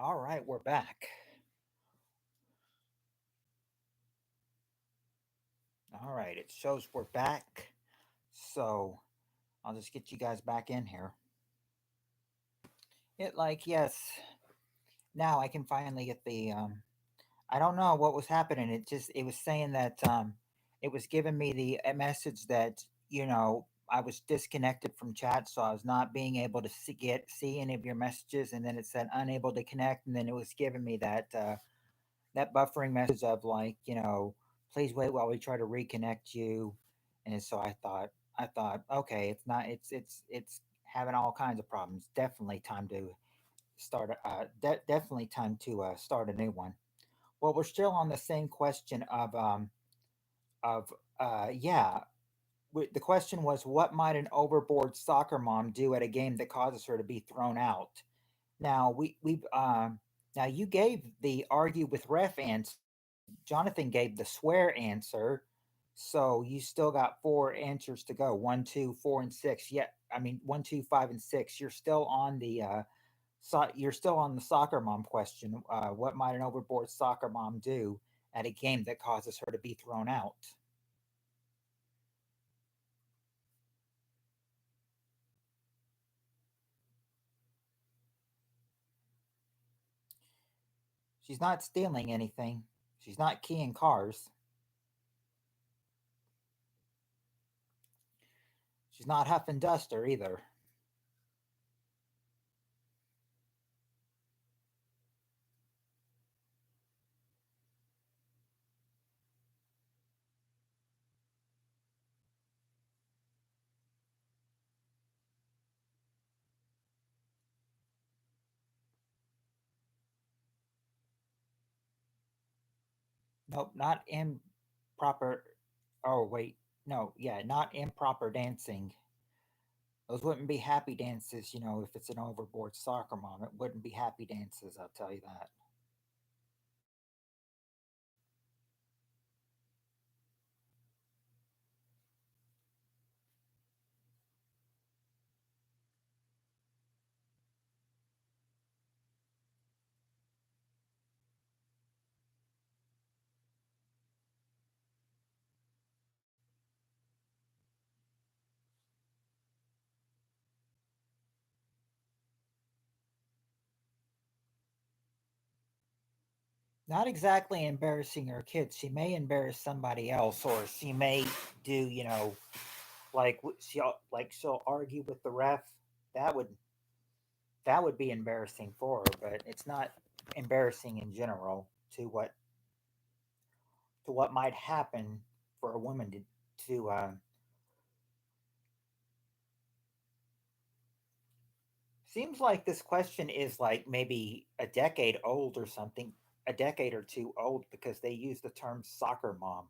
All right, we're back. All right, it shows we're back. So I'll just get you guys back in here. Yes. Now I can finally get the. I don't know what was happening. It was saying that it was giving me the a message that I was disconnected from chat, so I was not being able to see any of your messages, and then it said unable to connect, and then it was giving me that buffering message of please wait while we try to reconnect you. And so I thought, okay, it's not, it's having all kinds of problems. Definitely time to definitely time to start a new one. Well, we're still on the same question of yeah. The question was, what might an overboard soccer mom do at a game that causes her to be thrown out? Now we've now you gave the argue with ref answer. Jonathan gave the swear answer. So you still got four answers to go. One, two, four, and six. Yeah, I mean 1, 2, 5, and 6. You're still on the soccer mom question. What might an overboard soccer mom do at a game that causes her to be thrown out? She's not stealing anything. She's not keying cars. She's not huff and duster either. Nope, not improper. Oh wait, no, yeah, not improper dancing. Those wouldn't be happy dances, if it's an overboard soccer mom. It wouldn't be happy dances, I'll tell you that. Not exactly embarrassing her kids. She may embarrass somebody else, or she may do, she'll argue with the ref. That would that would be embarrassing for her, but it's not embarrassing in general to what might happen for a woman to seems like this question is like maybe a decade old or something, a decade or two old, because they use the term soccer mom.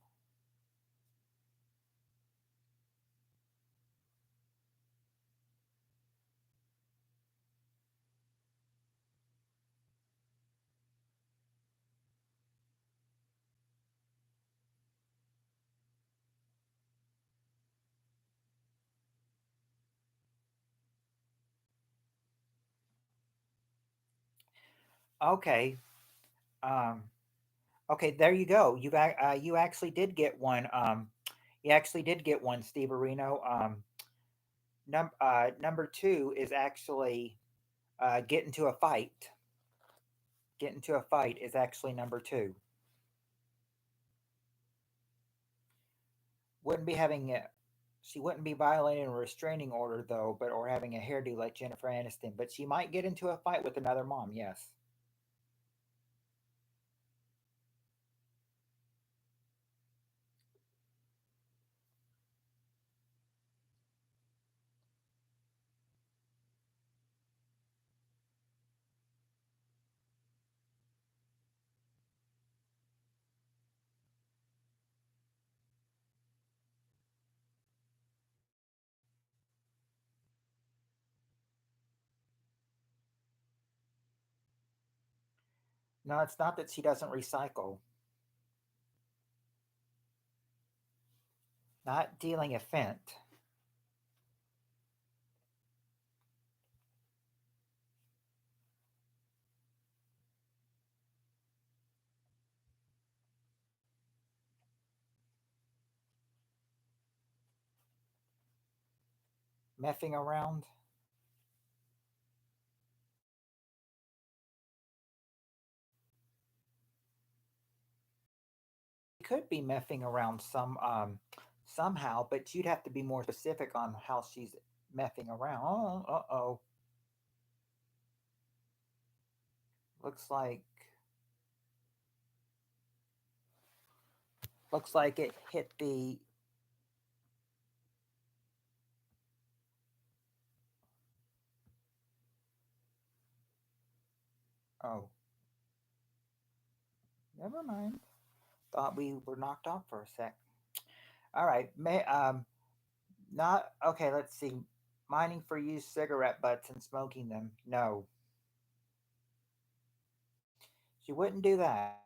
Okay. Um, okay, there you go. You actually did get one. You actually did get one, Steve Areno. Number two is actually get into a fight. Get into a fight is actually number two. Wouldn't be having a, she wouldn't be violating a restraining order though, but or having a hairdo like Jennifer Aniston. But she might get into a fight with another mom. Yes. No, it's not that she doesn't recycle. Not dealing a fent. Messing around. She could be messing around somehow, but you'd have to be more specific on how she's messing around. Oh, uh-oh. Looks like looks like it hit the oh, never mind. Thought we were knocked off for a sec. All right. Not okay, let's see. Mining for used cigarette butts and smoking them. No. She wouldn't do that.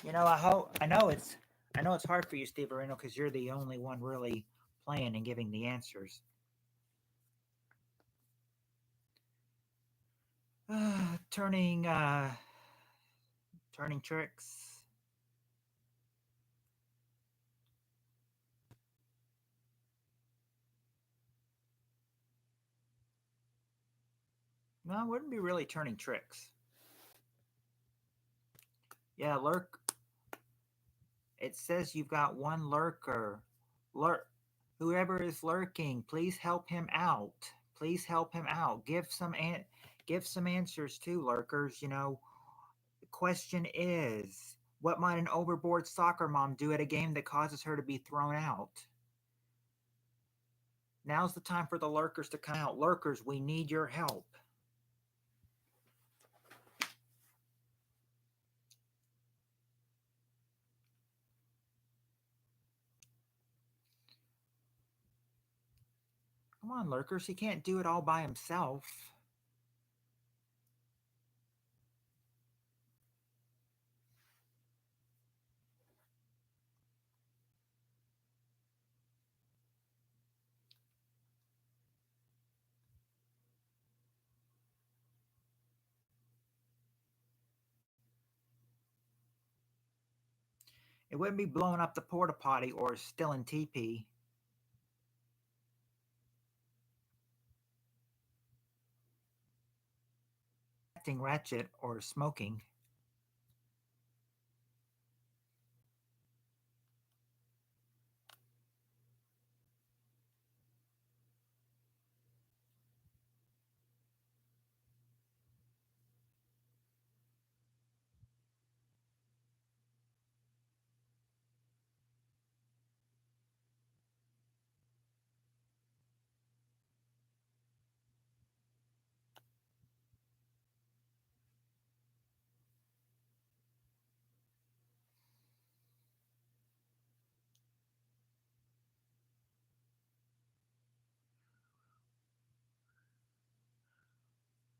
I know it's hard for you, Steve Areno, because you're the only one really playing and giving the answers. Turning turning tricks. No, it wouldn't be really turning tricks. Yeah, lurk. It says you've got one lurker. Lurk. Whoever is lurking, please help him out. Please help him out. Give some answers too, lurkers. The question is, what might an overboard soccer mom do at a game that causes her to be thrown out? Now's the time for the lurkers to come out. Lurkers, we need your help. Come on, lurkers. He can't do it all by himself. It wouldn't be blowing up the porta potty or stealing TP. Acting ratchet or smoking.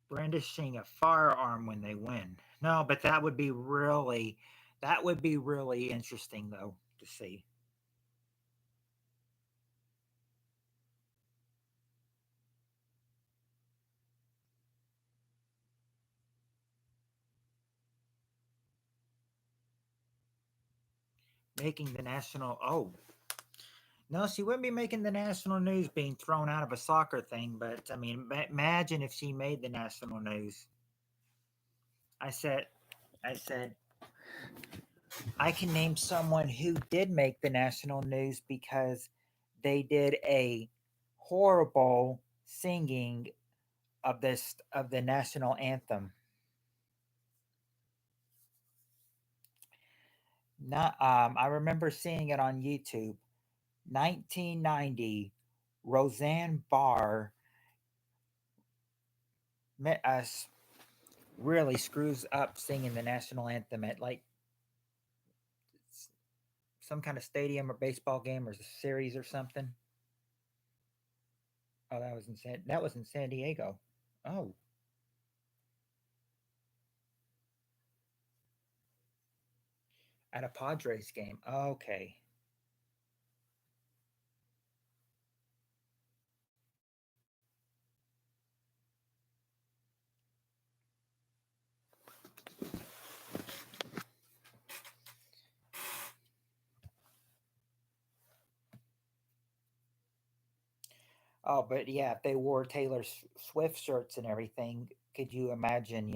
Brandishing a firearm when they win. No, but that would be really interesting though to see. Making the national no, she wouldn't be making the national news being thrown out of a soccer thing, but I mean, imagine if she made the national news. I said, I said, I can name someone who did make the national news because they did a horrible singing of the national anthem. Not, I remember seeing it on YouTube. 1990, Roseanne Barr met us really screws up singing the national anthem at like some kind of stadium or baseball game or series or something. Oh, that was in San Diego. Oh, at a Padres game. Okay. Oh, but yeah, if they wore Taylor Swift shirts and everything, could you imagine?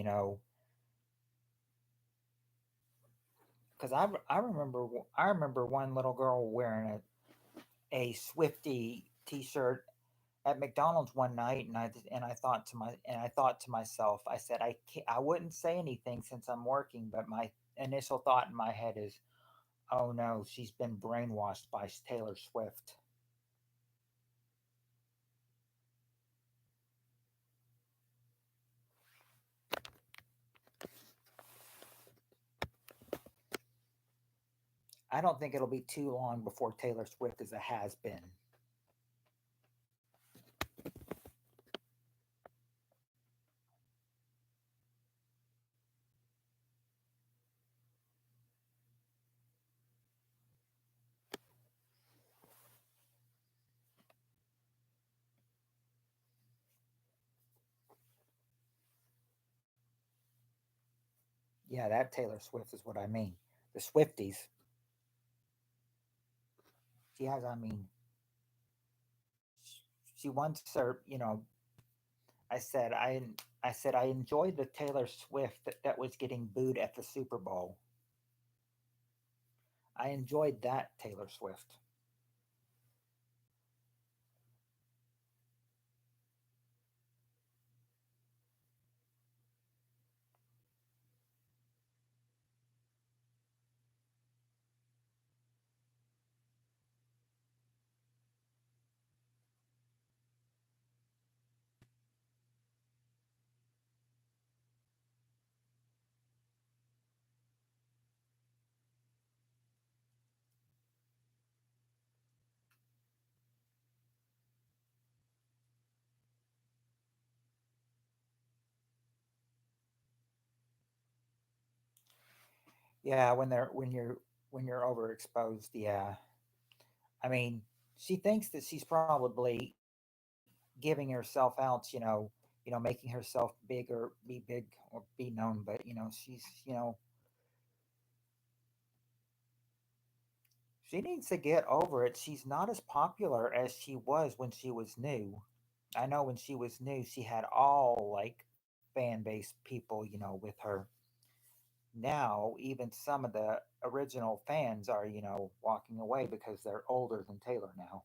Because I remember one little girl wearing a Swifty T-shirt at McDonald's one night, and I thought to myself, I said I wouldn't say anything since I'm working, but my initial thought in my head is, oh no, she's been brainwashed by Taylor Swift. I don't think it'll be too long before Taylor Swift is a has been. Yeah, that Taylor Swift is what I mean. The Swifties. She has, I mean, she once her, I said I said I enjoyed the Taylor Swift that was getting booed at the Super Bowl. I enjoyed that Taylor Swift. Yeah, when you're overexposed, yeah. I mean, she thinks that she's probably giving herself out, making herself big or be big or be known, but she needs to get over it. She's not as popular as she was when she was new. I know when she was new, she had all like fan base people, with her. Now, even some of the original fans are, walking away because they're older than Taylor now.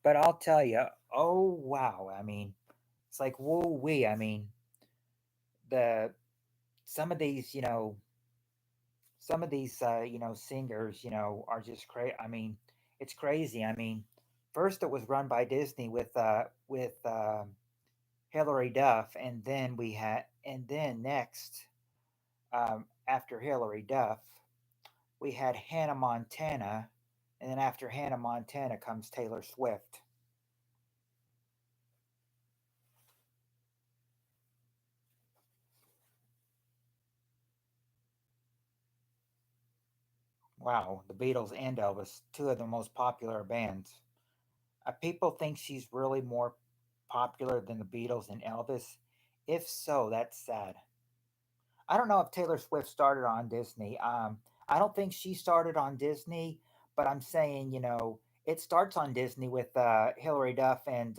But I'll tell you, oh wow, I mean, it's like woo wee. I mean, the some of these, singers, are just crazy. I mean, it's crazy. I mean, first it was run by Disney with Hillary Duff, and then next, after Hillary Duff, we had Hannah Montana, and then after Hannah Montana comes Taylor Swift. Wow, the Beatles and Elvis, two of the most popular bands. People think she's really more popular than the Beatles and Elvis. If so, that's sad. I don't know if Taylor Swift started on Disney. I don't think she started on Disney, but I'm saying, it starts on Disney with Hillary Duff and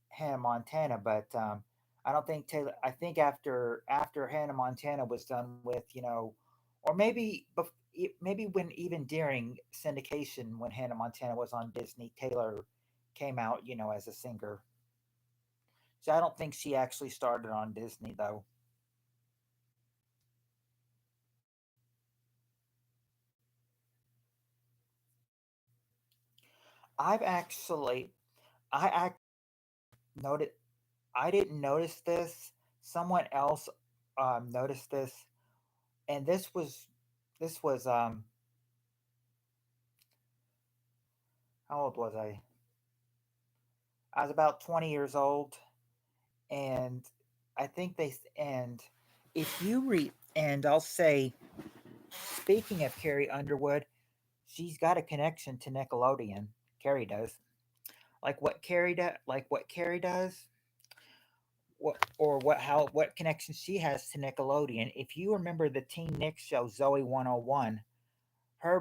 Hannah Montana. But I don't think Taylor. I think after Hannah Montana was done with, or maybe when even during syndication when Hannah Montana was on Disney, Taylor came out, as a singer. So I don't think she actually started on Disney though. I've actually I act noted I didn't notice this. Someone else noticed this, and this was how old was I? I was about 20 years old, and I think and if you read and I'll say, speaking of Carrie Underwood, she's got a connection to Nickelodeon. Carrie does. Like what Carrie does. what how what connection she has to Nickelodeon. If you remember the Teen Nick show Zoe 101, her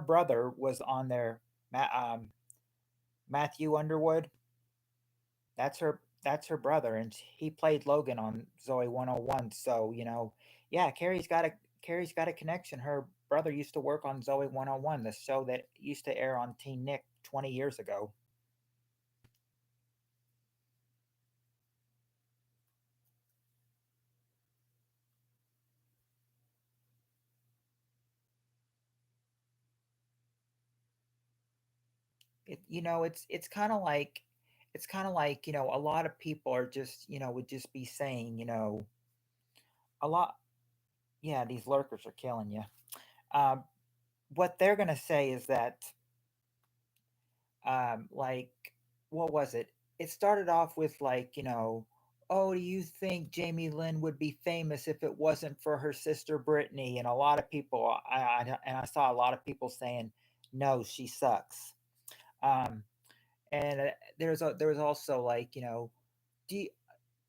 brother was on there. Matthew Underwood. That's her brother, and he played Logan on Zoe 101. So yeah, Carrie's got a connection. Her brother used to work on Zoe 101, the show that used to air on Teen Nick 20 years ago. It's kind of like a lot of people are just would just be saying a lot. Yeah, these lurkers are killing you. Um, what they're gonna say is that like what was it? It started off with like oh, do you think Jamie Lynn would be famous if it wasn't for her sister Brittany? And a lot of people, I saw a lot of people saying no, she sucks. Um, and there was also like the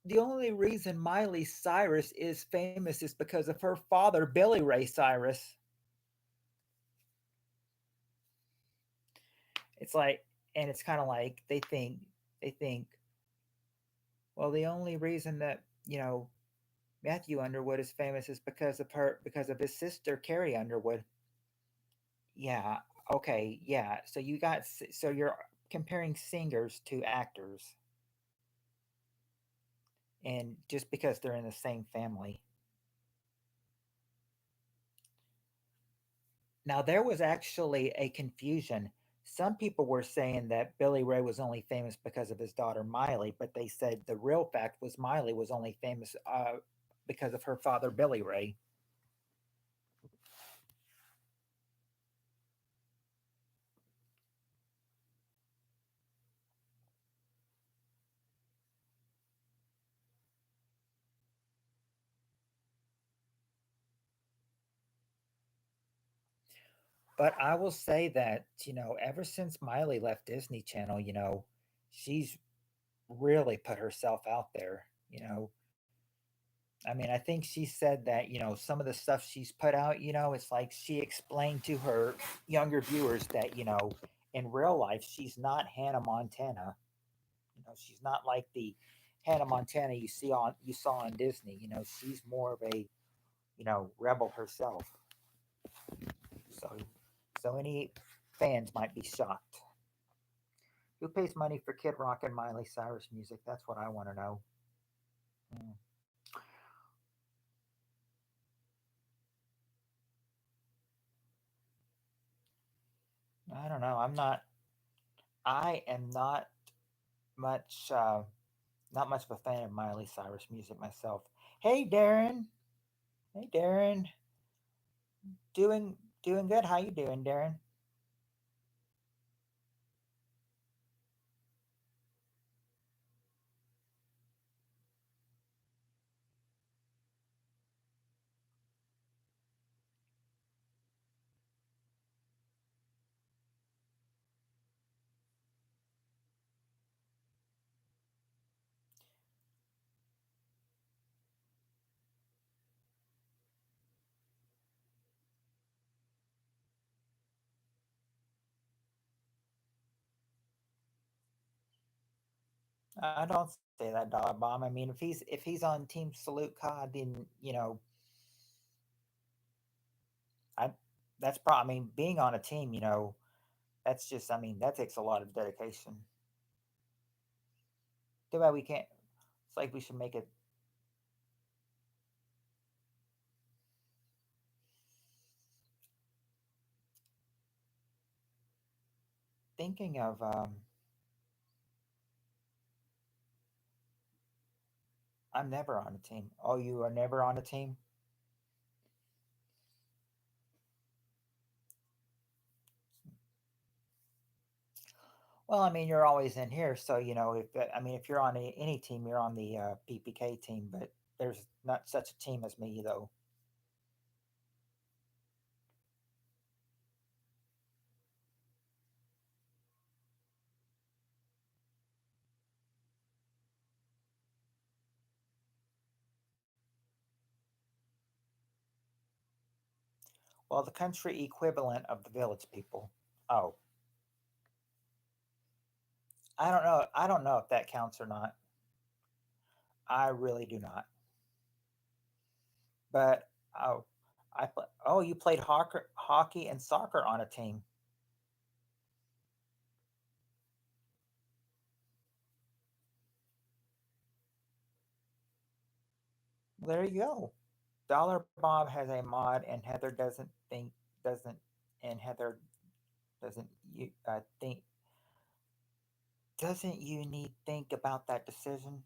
the only reason Miley Cyrus is famous is because of her father Billy Ray Cyrus. It's like, and it's kind of like they think, well, the only reason that Matthew Underwood is famous is because of his sister Carrie Underwood. Yeah, okay, yeah. So you're comparing singers to actors, and just because they're in the same family. Now, there was actually a confusion. Some people were saying that Billy Ray was only famous because of his daughter Miley, but they said the real fact was Miley was only famous because of her father Billy Ray. But I will say that ever since Miley left Disney Channel, she's really put herself out there. I mean, I think she said that some of the stuff she's put out, it's like she explained to her younger viewers that in real life she's not Hannah Montana. She's not like the Hannah Montana you saw on Disney. She's more of a rebel herself. So any fans might be shocked. Who pays money for Kid Rock and Miley Cyrus music? That's what I want to know. Hmm. I don't know. I am much. Not much of a fan of Miley Cyrus music myself. Hey, Darren. Hey, Darren. Doing good. How you doing, Darren? I don't say that, dog bomb. I mean, if he's on Team Salute COD, then I that's probably. I mean, being on a team, that's just. I mean, that takes a lot of dedication. Too bad we can't. It's like we should make it. Thinking of. I'm never on a team. Oh, you are never on a team. Well, I mean, you're always in here, so if I mean, if you're on any team, you're on the PPK team. But there's not such a team as me, though. Well, the country equivalent of the village people. Oh, I don't know. I don't know if that counts or not. I really do not. But oh, oh, you played hockey and soccer on a team. Well, there you go. Dollar Bob has a mod, and Heather doesn't and Heather doesn't you think doesn't you need think about that decision?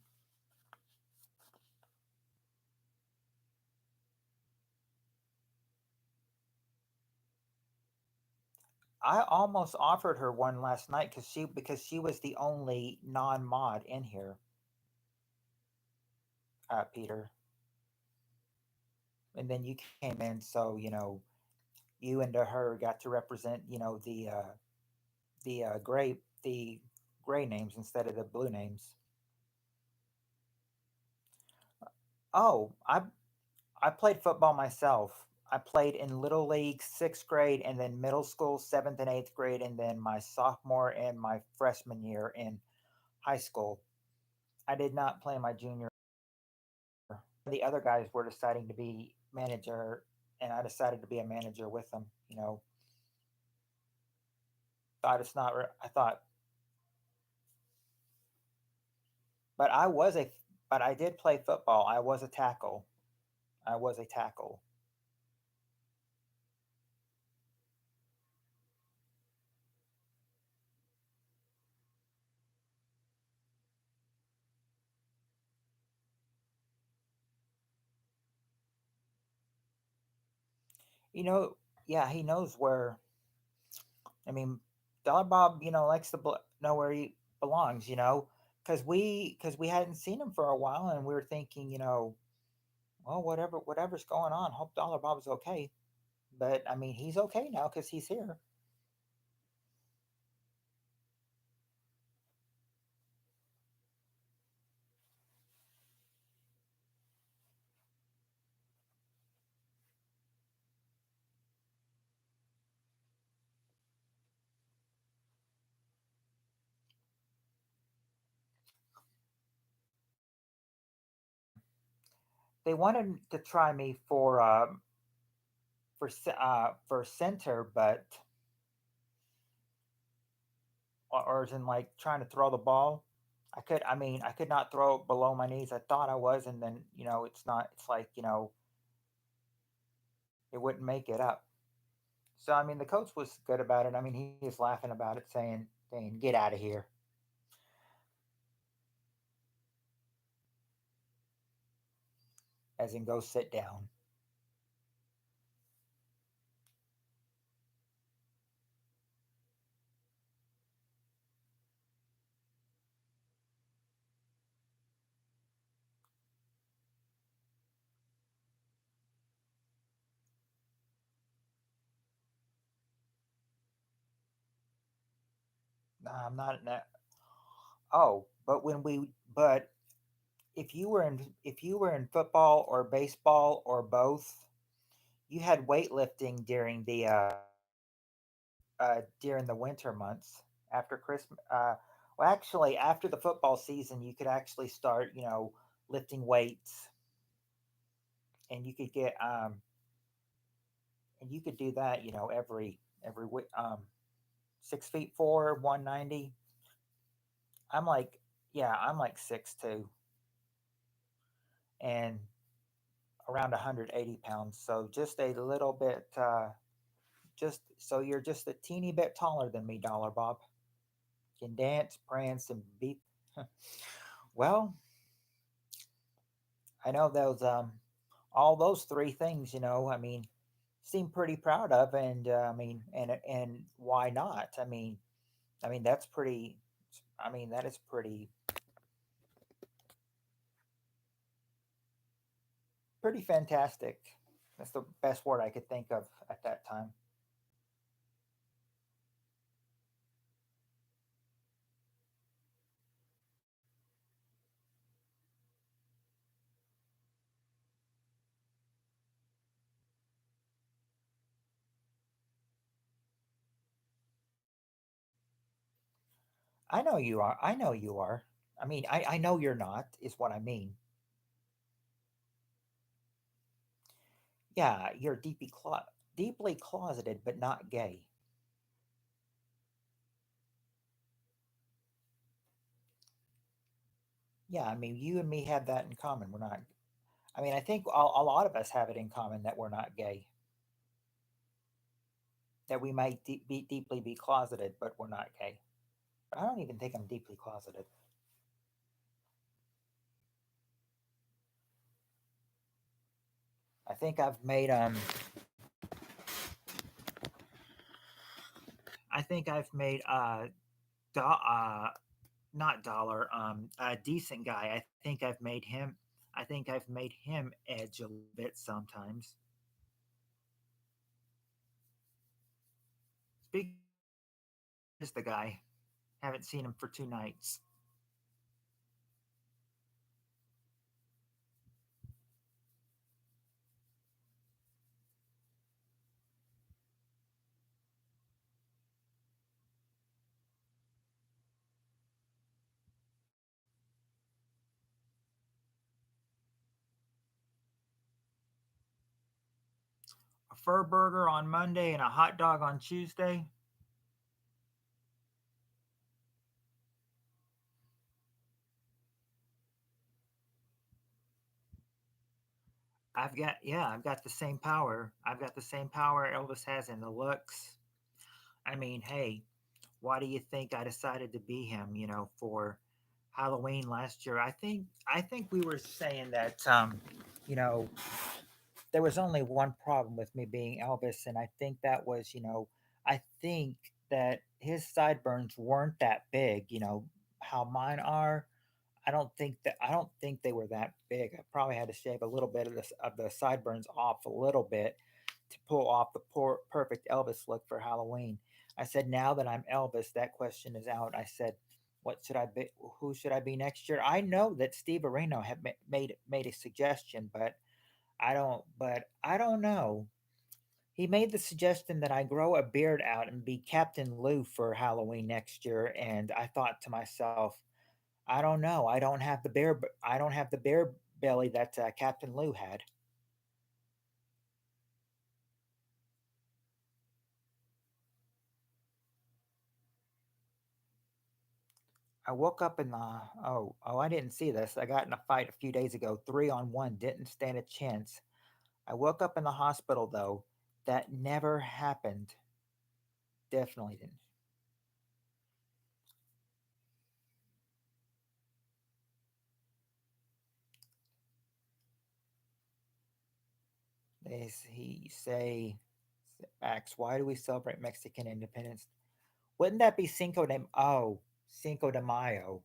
I almost offered her one last night because she was the only non mod in here, Peter. And then you came in, so you and her got to represent the gray names instead of the blue names. Oh, I played football myself. I played in little league sixth grade, and then middle school seventh and eighth grade, and then my sophomore and my freshman year in high school. I did not play my junior. The other guys were deciding to be manager, and I decided to be a manager with them. Thought it's not. I thought, but I was a, but I did play football. I was a tackle. I was a tackle. You know, yeah, he knows where. I mean, Dollar Bob, likes to know where he belongs. Because we hadn't seen him for a while, and we were thinking, well, whatever's going on, hope Dollar Bob's okay. But I mean, he's okay now because he's here. They wanted to try me for center, but or as in like trying to throw the ball. I could not throw it below my knees. I thought I was, and then it's not. It's like it wouldn't make it up. So I mean, the coach was good about it. I mean, he was laughing about it, saying, "Get out of here," as in go sit down. Nah, I'm not in that. Oh, but if you were in football or baseball or both, you had weightlifting during the winter months after Christmas. Well, actually, after the football season, you could actually start, lifting weights, and you could do that, every week. 6 feet four, 190. I'm like, yeah, I'm like 6'2" and around 180 pounds. So just a little bit, just so you're just a teeny bit taller than me, Dollar Bob. Can dance, prance, and beat. Well, I know those all those three things. I mean, seem pretty proud of, and I mean, and why not? I mean that's pretty. I mean that is pretty fantastic. That's the best word I could think of at that time. I know you are. I know you are. I mean, I know you're not, is what I mean. Yeah, you're deeply closeted, but not gay. Yeah, I mean, you and me have that in common. We're not. I mean, I think a lot of us have it in common that we're not gay. That we might deeply be closeted, but we're not gay. But I don't even think I'm deeply closeted. I think I've made I think I've made not dollar a decent guy. I think I've made him. I think I've made him edge a little bit sometimes. Speaking is the guy. Haven't seen him for 2 nights. A fur burger on Monday and a hot dog on Tuesday. I've got the same power. I've got the same power Elvis has in the looks. I mean, hey, why do you think I decided to be him? For Halloween last year, I think we were saying that you know, there was only one problem with me being Elvis, and I think that was, I think that his sideburns weren't that big. How mine are. I don't think they were that big. I probably had to shave a little bit of the sideburns off a little bit to pull off the perfect Elvis look for Halloween. I said, now that I'm Elvis, that question is out. I said, what should I be? Who should I be next year? I know that Steve Areno had made a suggestion, but I don't know. He made the suggestion that I grow a beard out and be Captain Lou for Halloween next year, and I thought to myself, I don't know. I don't have the bear belly that Captain Lou had. I woke up in the oh I didn't see this. I got in a fight a few days ago, 3-on-1, didn't stand a chance. I woke up in the hospital though. That never happened. Definitely didn't. He say Max, why do we celebrate Mexican independence? Wouldn't that be Cinco de Mayo?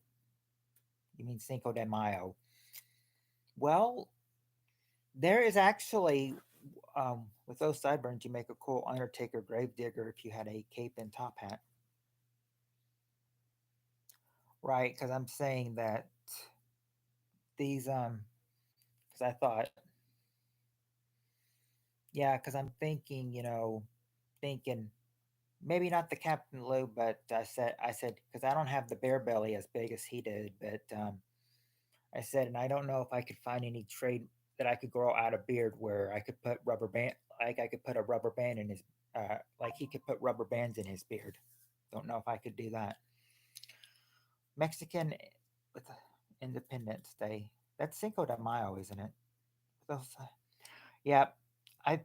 You mean Cinco de Mayo? Well, there is actually with those sideburns, you make a cool Undertaker gravedigger if you had a cape and top hat, right? Because I'm saying that these because I thought, yeah, because I'm thinking, thinking maybe not the Captain Lou, but I said because I don't have the bear belly as big as he did, but I said, and I don't know if I could find any trade that I could grow out a beard where I could put rubber band, like I could put a rubber band in his, like he could put rubber bands in his beard. Don't know if I could do that. Mexican with Independence Day. That's Cinco de Mayo, isn't it? Those, yeah, I.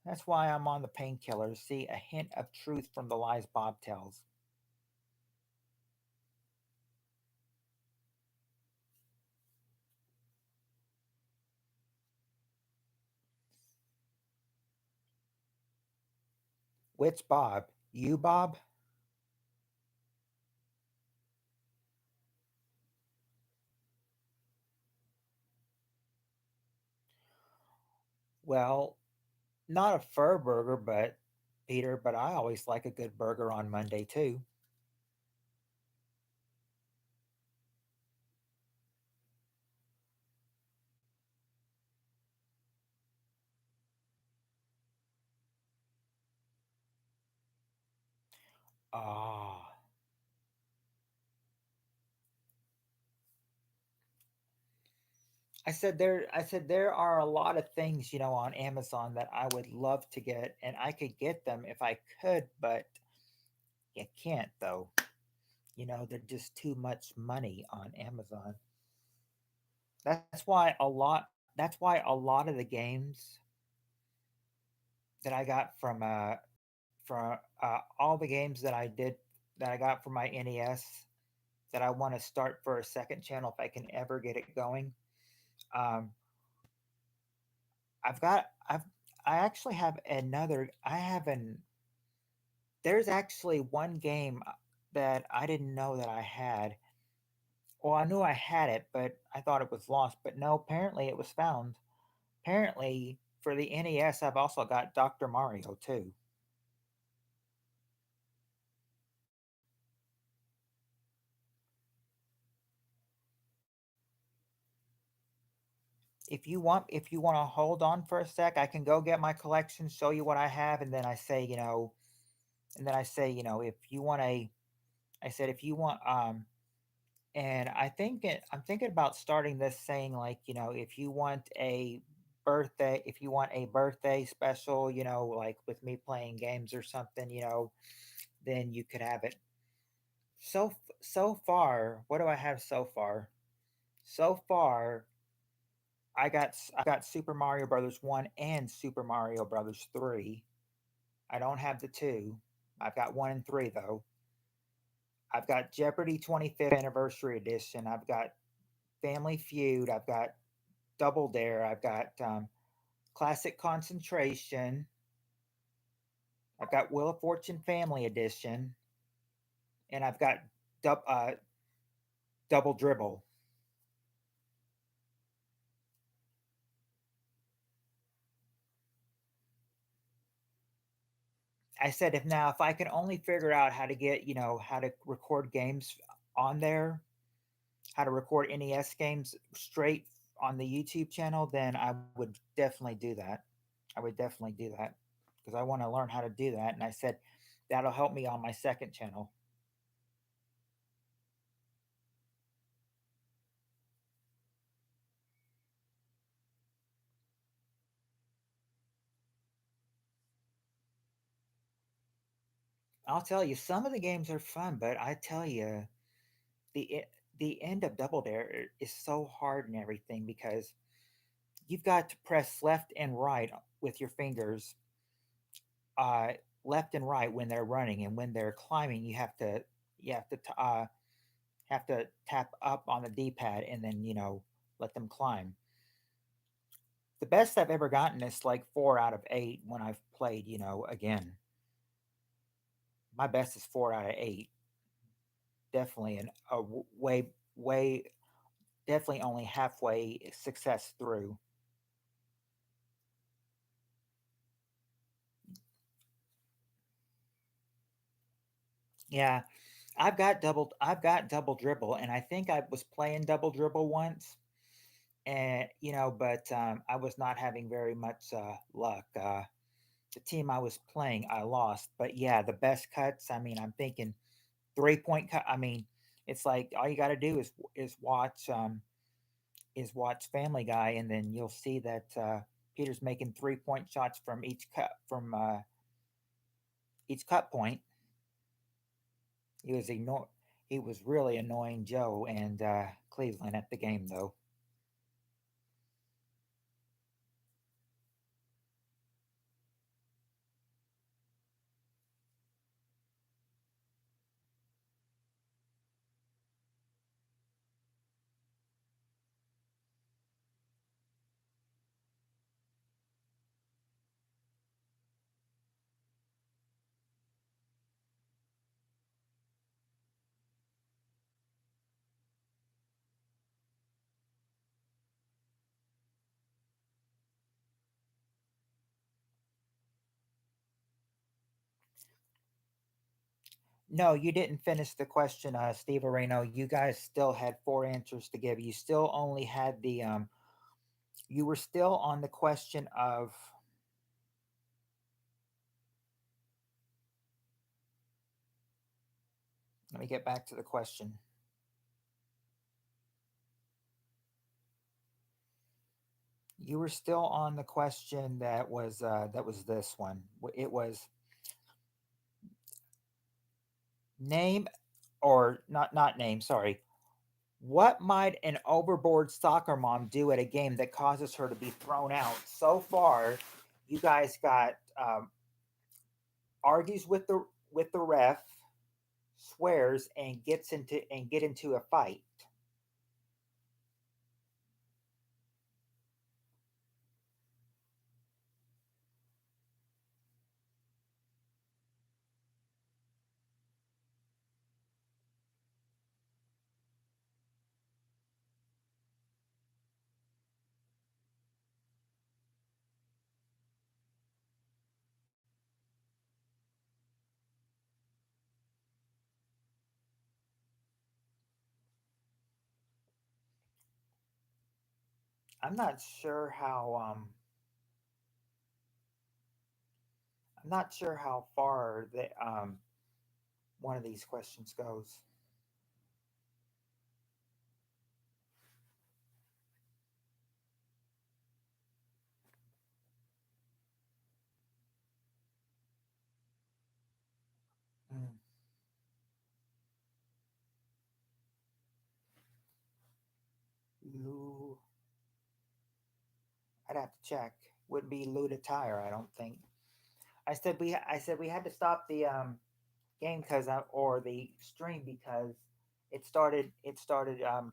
That's why I'm on the painkillers. See a hint of truth from the lies Bob tells. Which Bob? You, Bob? Well, not a fur burger, but Peter. But I always like a good burger on Monday too. Ah, I said there are a lot of things, on Amazon that I would love to get, and I could get them if I could, but you can't though. They're just too much money on Amazon. That's why a lot of the games that I got from all the games that I got from my NES that I want to start for a second channel if I can ever get it going. Um, I've got I've I actually have another. I have an There's actually one game that I didn't know that I had. Well, I knew I had it, but I thought it was lost. But no, apparently it was found. Apparently, for the NES, I've also got Dr. Mario too. If you want to hold on for a sec, I can go get my collection, show you what I have, and then if you want I said if you want and I'm thinking about starting this saying, like, if you want a birthday special, like with me playing games or something, then you could have it. So far, what do I have so far? So far, I got Super Mario Brothers 1 and Super Mario Brothers 3. I don't have the 2. I've got 1 and 3 though. I've got Jeopardy 25th Anniversary Edition. I've got Family Feud. I've got Double Dare. I've got Classic Concentration. I've got Wheel of Fortune Family Edition, and I've got dub, uh, Double Dribble. I said, if I can only figure out how to get, how to record games on there, how to record NES games straight on the YouTube channel, then I would definitely do that. I would definitely do that because I want to learn how to do that. And I said that'll help me on my second channel. I'll tell you, some of the games are fun, but I tell you, the end of Double Dare is so hard and everything because you've got to press left and right with your fingers, uh, left and right when they're running, and when they're climbing, you have to tap up on the D pad and then let them climb. The best I've ever gotten is like 4 out of 8 when I've played. Again, my best is 4 out of 8. Definitely way definitely only halfway success through. Yeah, I've got double dribble, and I think I was playing double dribble once, and but I was not having very much luck. The team I was playing, I lost. But yeah, the best cuts. I mean, I'm thinking 3-point cut. I mean, it's like all you got to do is watch Family Guy, and then you'll see that Peter's making 3-point shots from each cut point. He was ignore he was really annoying Joe and Cleveland at the game though. No, you didn't finish the question, Steve Areno. You guys still had 4 answers to give. You still only had you were still on the question of. Let me get back to the question. You were still on the question that was this one. It was name or not name. Sorry. What might an overboard soccer mom do at a game that causes her to be thrown out? So far, you guys got argues with the ref, swears, and get into a fight. I'm not sure how I'm not sure how far one of these questions goes. Mm, Lou, I'd have to check. Would be Lou to tire, I don't think. I said we had to stop the game because or the stream because it started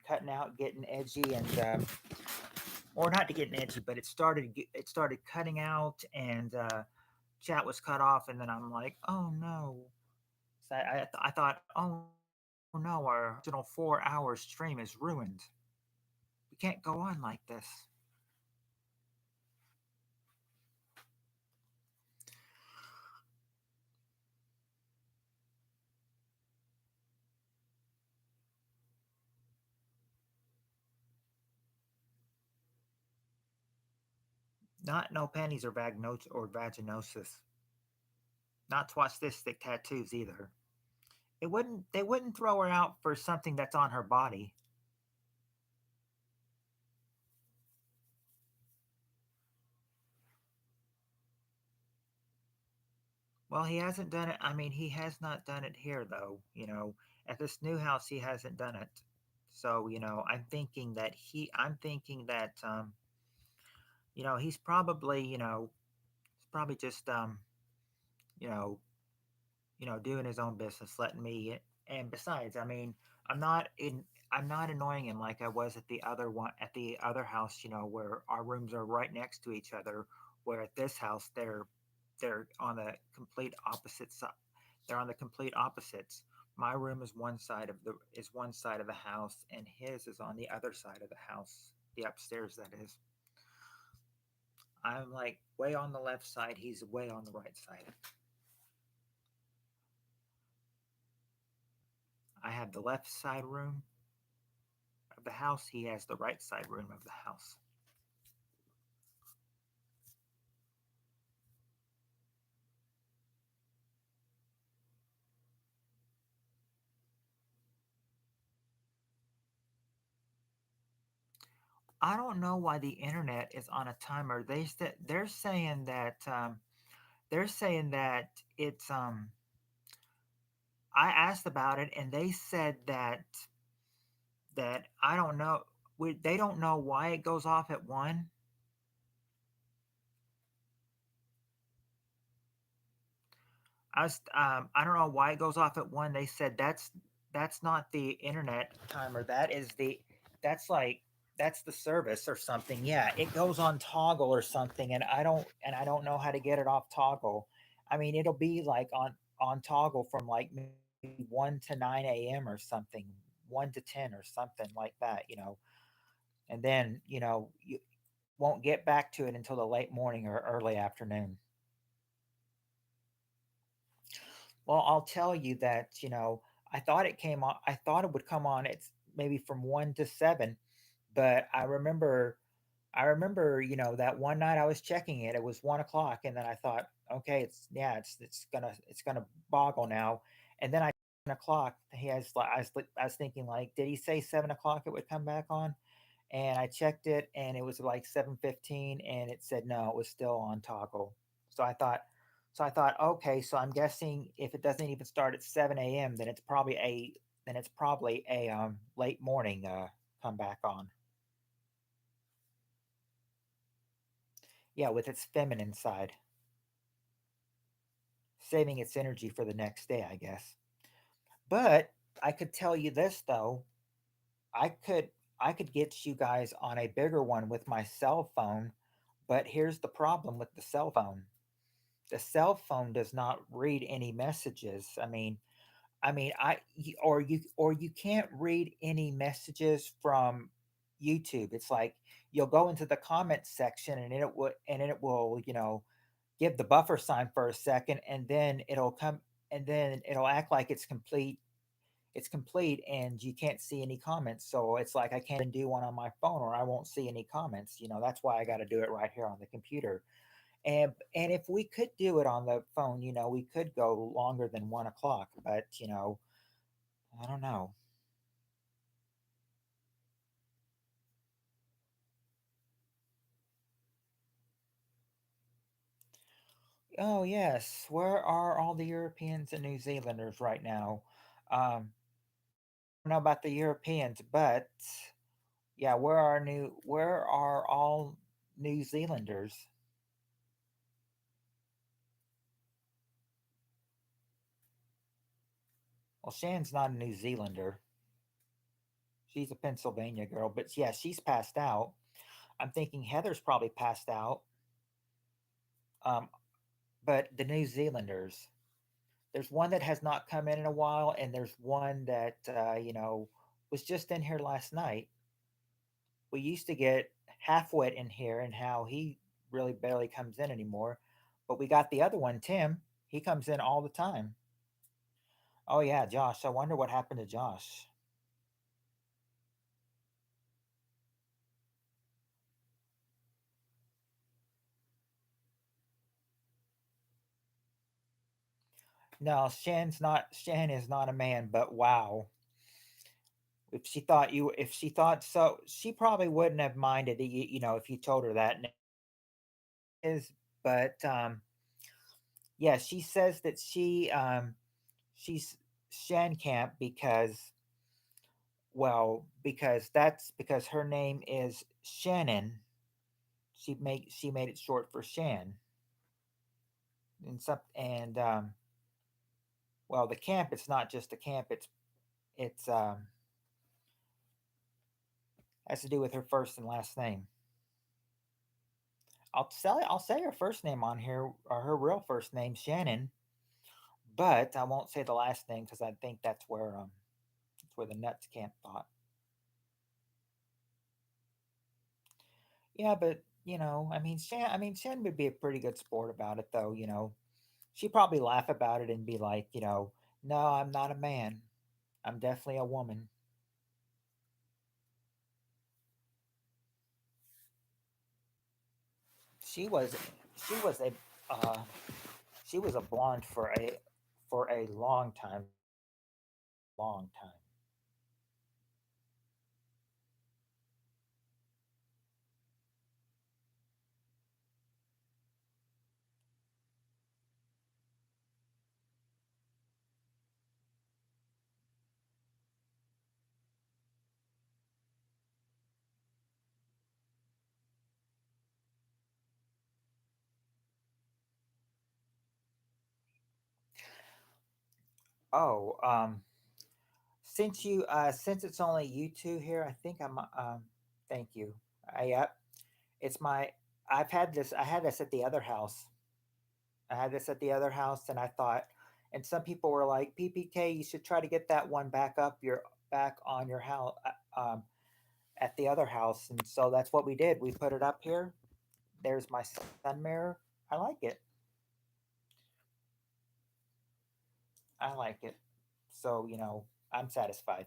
cutting out, getting edgy, and or not to getting edgy, but it started cutting out, and chat was cut off, and then I'm like, oh no. So I thought, oh no, our original 4 hour stream is ruined. We can't go on like this. Not no panties or vaginosis. Not swastistic tattoos either. It wouldn't They wouldn't throw her out for something that's on her body. Well, he hasn't done it. I mean, he has not done it here though. At this new house, he hasn't done it. So, I'm thinking that, he's probably, he's probably just, you know, doing his own business, letting me. And besides, I mean, I'm not in. I'm not annoying him like I was at the other house. Where our rooms are right next to each other. Where at this house, they're on the complete opposite side. They're on the complete opposites. My room is one side of the house, and his is on the other side of the house, the upstairs. That is. I'm like way on the left side. He's way on the right side. I have the left side room of the house. He has the right side room of the house. I don't know why the internet is on a timer. They're saying that it's I asked about it, and they said that I don't know. They don't know why it goes off at 1. I don't know why it goes off at 1. They said that's not the internet timer. That's like that's the service or something. Yeah, it goes on toggle or something, and I don't know how to get it off toggle. I mean, it'll be like on toggle from like maybe 1 to 9 a.m. or something, 1 to 10 or something like that. And then you won't get back to it until the late morning or early afternoon. Well, I'll tell you that, I thought it would come on it's maybe from 1 to 7, but I remember, that one night I was checking it, it was 1 o'clock, and then I thought, okay, it's gonna boggle now. And then I 7 o'clock, he has, like, I was thinking, like, did he say 7 o'clock it would come back on? and I checked it, and it was like 7:15, and it said no, it was still on toggle. So I thought, okay, so I'm guessing if it doesn't even start at 7 a.m., then it's probably a late morning come back on. Yeah, with its feminine side, saving its energy for the next day, I guess. But I could tell you this though, I could I could get you guys on a bigger one with my cell phone, but here's the problem with the cell phone. The cell phone does not read any messages. Or you can't read any messages from YouTube. It's like you'll go into the comments section and it will, give the buffer sign for a second, and then it'll act like it's complete, and you can't see any comments. So it's like I can't even do one on my phone, or I won't see any comments. That's why I got to do it right here on the computer. And if we could do it on the phone, we could go longer than 1 o'clock. But I don't know. Oh yes, where are all the Europeans and New Zealanders right now? I don't know about the Europeans, but yeah, where are all New Zealanders? Well, Shan's not a New Zealander. She's a Pennsylvania girl, but yeah, she's passed out. I'm thinking Heather's probably passed out. Um, but the New Zealanders, there's one that has not come in a while, and there's one that was just in here last night. We used to get Halfwit in here, and how he really barely comes in anymore. But we got the other one, Tim. He comes in all the time. Oh yeah, Josh. I wonder what happened to Josh. No, Shan is not a man, but wow. If she thought so, she probably wouldn't have minded, if you told her that is, but yeah, she says that she's Shan camp because, well, because her name is Shannon. She made it short for Shan, and well, the camp, it's not just a camp, it's has to do with her first and last name. I'll say her first name on here, or her real first name, Shannon, but I won't say the last name because I think that's where the nuts camp thought. Yeah, but Shan would be a pretty good sport about it, though. She'd probably laugh about it and be like, no, I'm not a man. I'm definitely a woman. She was, she was a, uh, she was a blonde for a long time, long time. Oh, since it's only you two here, I think thank you. Yep, it's my. I had this at the other house. I had this at the other house, and I thought, and some people were like, "PPK, you should try to get that one back on your house, at the other house." And so that's what we did. We put it up here. There's my sun mirror. I like it. I like it. So I'm satisfied.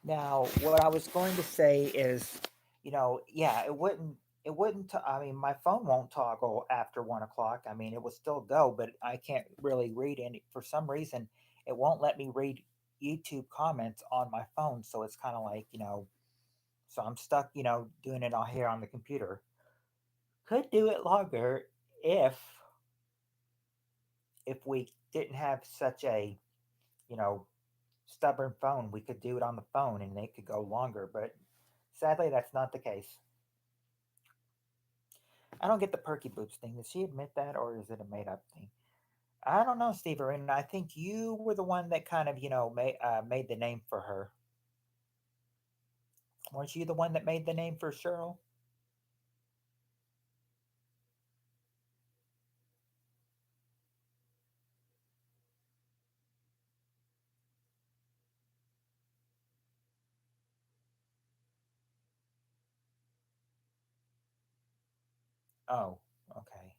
Now, what I was going to say is, yeah, I mean, my phone won't toggle after 1 o'clock. I mean, it will still go, but I can't really read any. For some reason, it won't let me read YouTube comments on my phone. So it's kind of like, so I'm stuck, doing it all here on the computer. Could do it longer if we didn't have such a, you know, stubborn phone. We could do it on the phone and it could go longer, but sadly, that's not the case. I don't get the Perky Boots thing. Did she admit that, or is it a made up thing? I don't know, Steve Arena. I think you were the one that kind of, made the name for her. Weren't you the one that made the name for Cheryl? Oh, okay.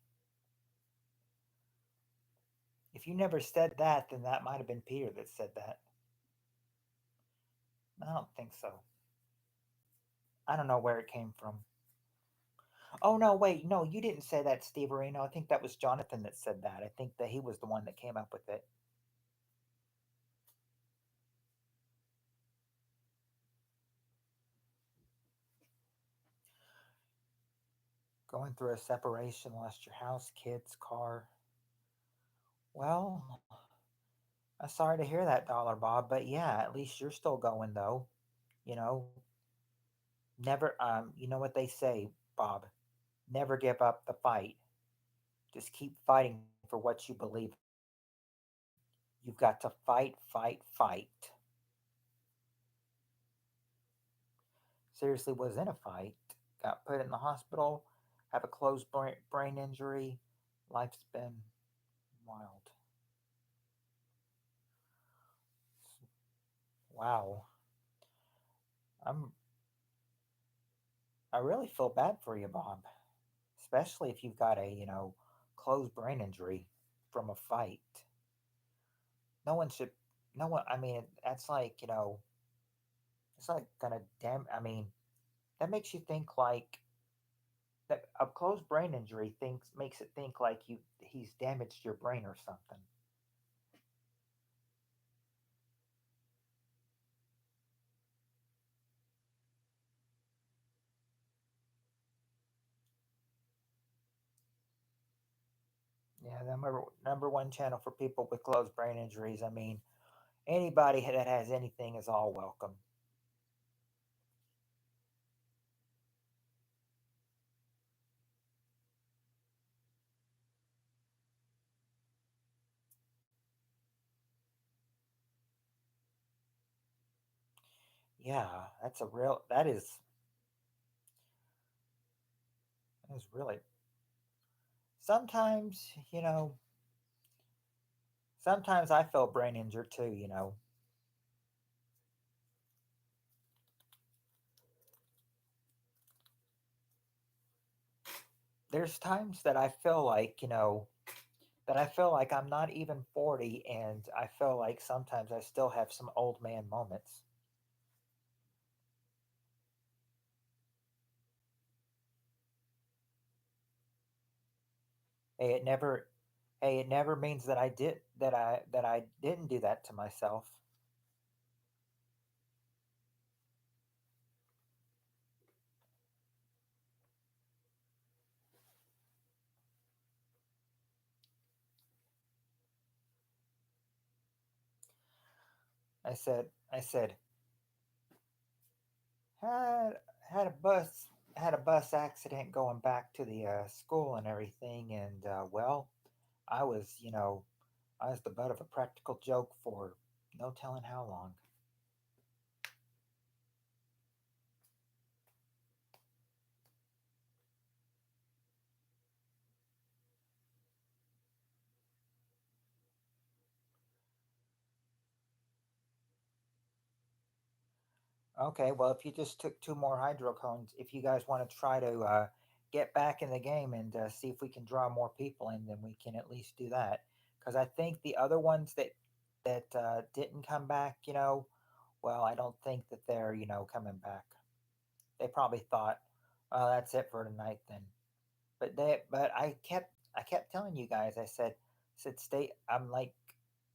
If you never said that, then that might have been Peter that said that. I don't think so. I don't know where it came from. Oh no, wait, no, you didn't say that, Steve Arena. I think that was Jonathan that said that. I think that he was the one that came up with it. Going through a separation, lost your house, kids, car. Well, I'm sorry to hear that, Dollar Bob, but yeah, at least you're still going though. You know, never. You know what they say, Bob? Never give up the fight. Just keep fighting for what you believe in. You've got to fight, fight, fight. Seriously, was in a fight. Got put in the hospital. Have a closed brain injury. Life's been wild. Wow. I'm. I really feel bad for you, Bob. Especially if you've got a closed brain injury from a fight. No one should. No one. I mean, that's like it's like gonna damn. I mean, that makes you think like that a closed brain injury thinks makes it think like he's damaged your brain or something. Yeah, the number one channel for people with closed brain injuries. I mean, anybody that has anything is all welcome. Yeah, that's a real. That is really. Sometimes sometimes I feel brain injured too. There's times that I feel like I'm not even 40, and I feel like sometimes I still have some old man moments. Hey, it never means that I didn't do that to myself. I said had had a bus accident going back to the school and everything, and well, I was I was the butt of a practical joke for no telling how long. Okay, well, if you just took two more hydrocones, if you guys want to try to get back in the game and see if we can draw more people in, then we can at least do that. Because I think the other ones that didn't come back, Well, I don't think that they're, coming back. They probably thought, "Oh, that's it for tonight then." But I kept telling you guys. I said, stay. I'm like,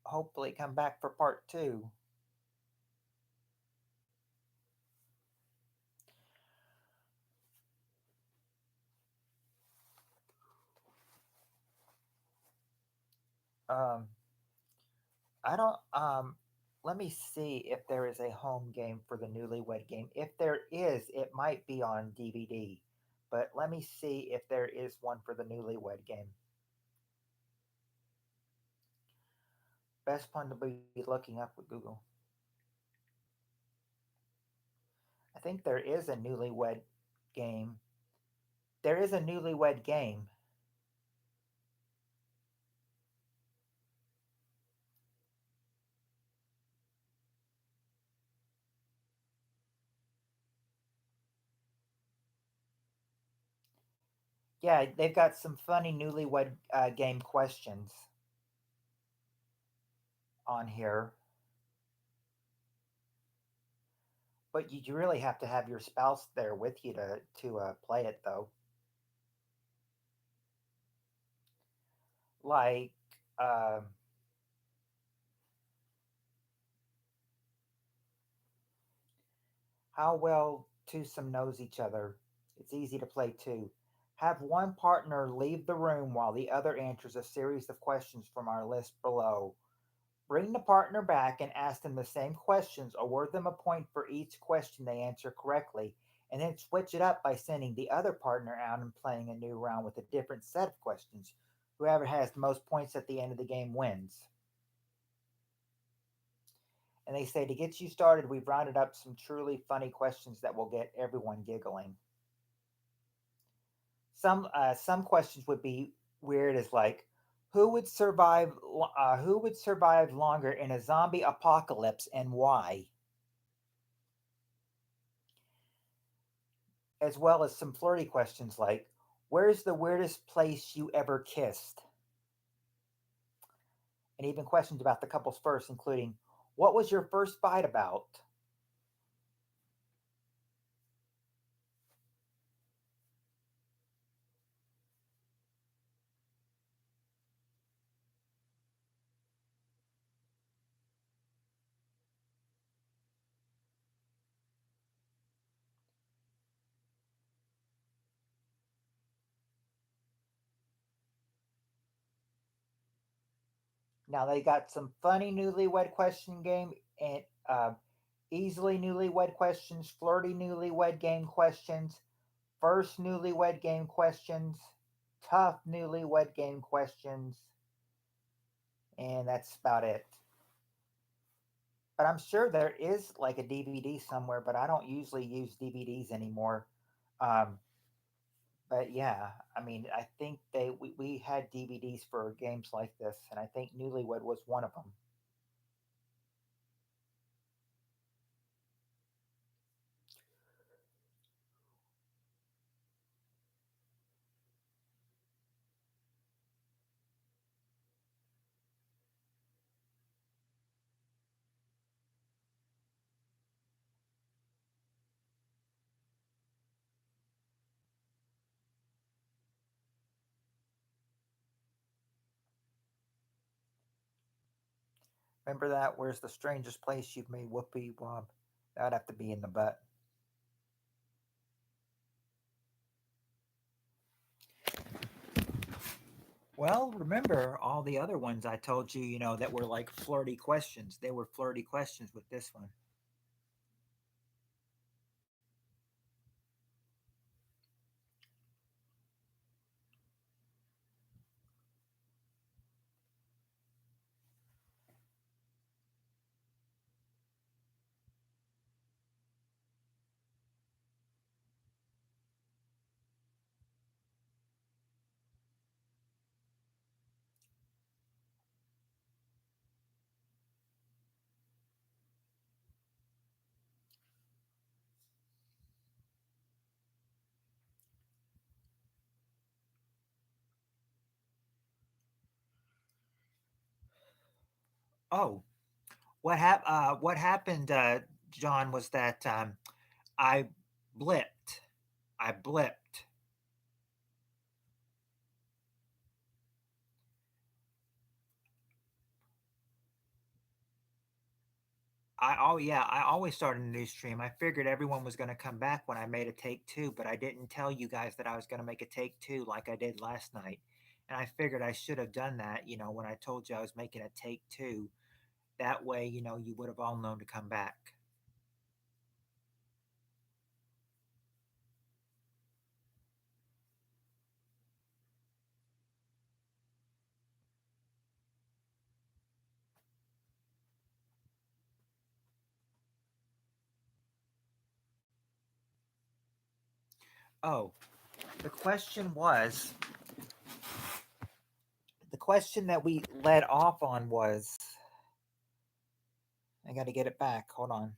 hopefully come back for part two. Um, I don't. Let me see if there is a home game for the Newlywed Game. If there is, it might be on DVD. But let me see if there is one for the Newlywed Game. Best one to be looking up with Google. I think there is a Newlywed Game. There is a Newlywed Game. Yeah, they've got some funny Newlywed Game questions on here. But you really have to have your spouse there with you to play it though. Like, um, how well twosome knows each other. It's easy to play too. Have one partner leave the room while the other answers a series of questions from our list below. Bring the partner back and ask them the same questions, award them a point for each question they answer correctly, and then switch it up by sending the other partner out and playing a new round with a different set of questions. Whoever has the most points at the end of the game wins. And they say to get you started, we've rounded up some truly funny questions that will get everyone giggling. Some questions would be weird, as like, who would survive longer in a zombie apocalypse and why, as well as some flirty questions like, where's the weirdest place you ever kissed, and even questions about the couple's first, including, what was your first fight about. Now they got some funny newlywed question game and easily newlywed questions, flirty newlywed game questions, first newlywed game questions, tough newlywed game questions, and that's about it. But I'm sure there is like a DVD somewhere, but I don't usually use DVDs anymore. Um, but yeah, I mean, I think we had DVDs for games like this, and I think Newlywed was one of them. Remember that? Where's the strangest place you've made whoopee wop? That'd have to be in the butt. Well, remember all the other ones I told you, that were like flirty questions. They were flirty questions with this one. Oh, what happened? John, was that I blipped. I blipped. I always started a new stream. I figured everyone was going to come back when I made a take two, but I didn't tell you guys that I was going to make a take two like I did last night. And I figured I should have done that, when I told you I was making a take two. That way, you would have all known to come back. Oh, the question was the question that we led off on was, I got to get it back. Hold on.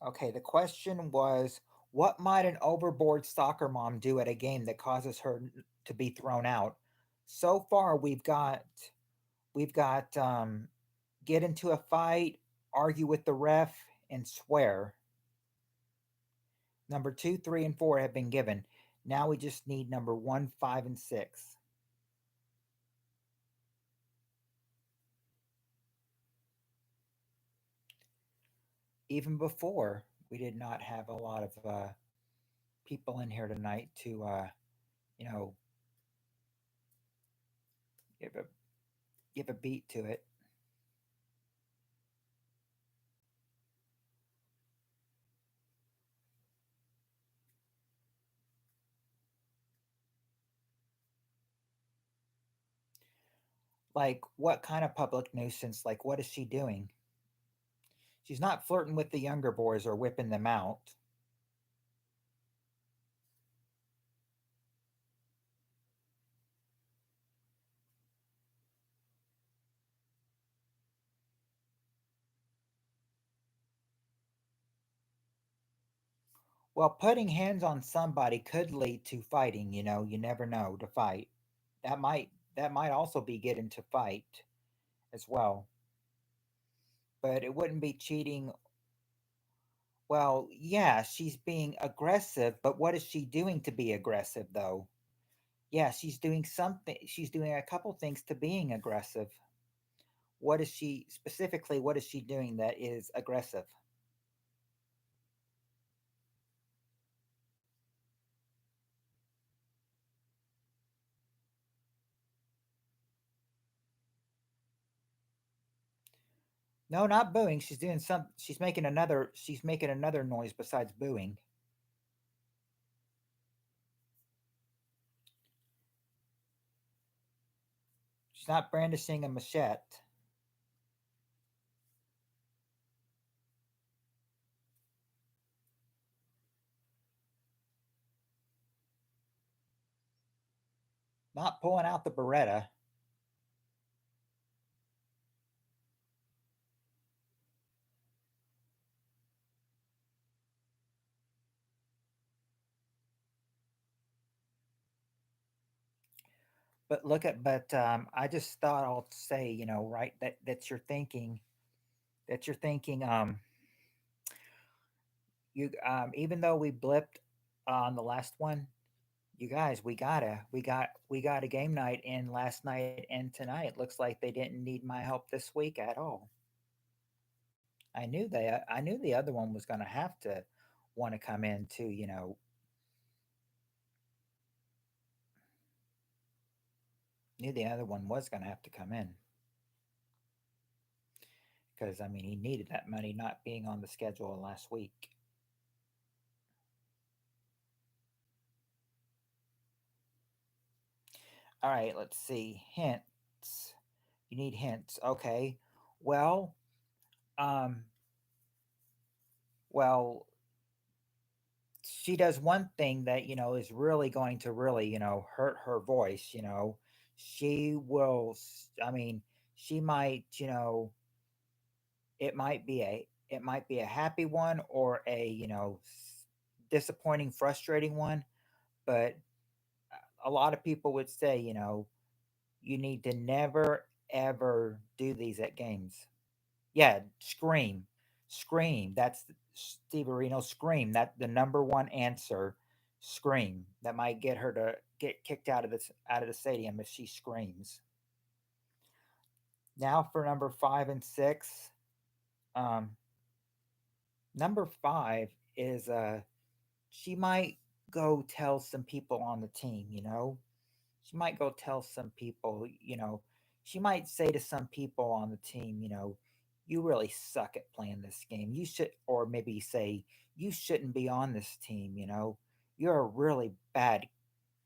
Okay, the question was, what might an overboard soccer mom do at a game that causes her to be thrown out? So far, we've got get into a fight, argue with the ref, and swear. Number two, three, and four have been given. Now we just need number one, five, and six. Even before, we did not have a lot of people in here tonight to, you know, give a give a beat to it. Like, what kind of public nuisance? Like, what is she doing? She's not flirting with the younger boys or whipping them out. Well, putting hands on somebody could lead to fighting, you never know, to fight. That might also be getting to fight as well. But it wouldn't be cheating. Well, yeah, she's being aggressive, but what is she doing to be aggressive though? Yeah, she's doing something. She's doing a couple things to being aggressive. What is she doing that is aggressive? No, not booing. She's making another noise besides booing. She's not brandishing a machete. Not pulling out the Beretta. But I just thought I'll say, right, that you're thinking, even though we blipped on the last one, you guys, we got a game night in last night and tonight. Looks like they didn't need my help this week at all. I knew the other one was going to have to want to come in too. Knew the other one was going to have to come in because I mean he needed that money not being on the schedule last week. All right, let's see hints. You need hints, okay? Well, um, well, she does one thing that is really going to really hurt her voice. She will. I mean, she might. It might be a happy one or a disappointing, frustrating one. But a lot of people would say, you need to never ever do these at games. Yeah, scream. That's Steve Areno. Scream. That the number one answer. Scream. That might get her to get kicked out of the stadium if she screams. Now for number 5 and 6. Um, Number 5 is she might go tell some people on the team. She might go tell some people. She might say to some people on the team. You really suck at playing this game. You should, or maybe say, you shouldn't be on this team. You're a really bad.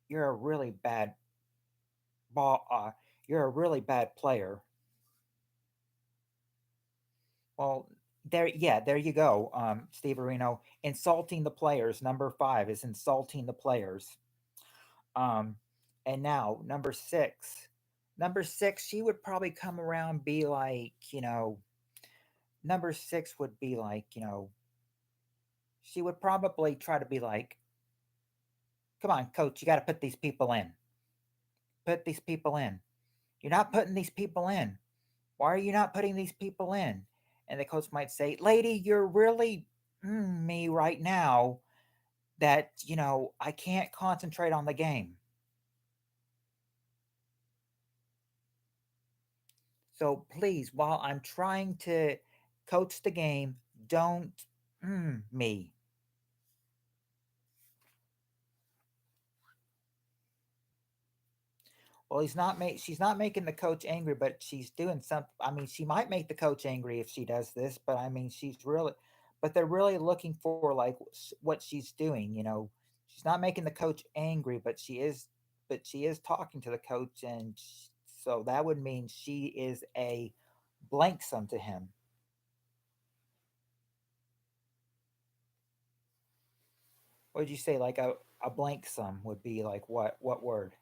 You're a really bad ball. You're a really bad player. Well, there you go, Steve Areno. Insulting the players. Number 5 is insulting the players. Um, and now number 6. Number 6, she would probably come around, be like, number 6 would be like, she would probably try to be like, come on, coach, you got to put these people in. Put these people in. You're not putting these people in. Why are you not putting these people in? And the coach might say, lady, you're really me right now that, I can't concentrate on the game. So please, while I'm trying to coach the game, don't me. Well, she's not making the coach angry, but she's doing something. I mean, she might make the coach angry if she does this, but I mean, but they're really looking for like what she's doing. She's not making the coach angry, but she is talking to the coach, and so that would mean she is a blank sum to him. What would you say? Like a blank sum would be like what? What word?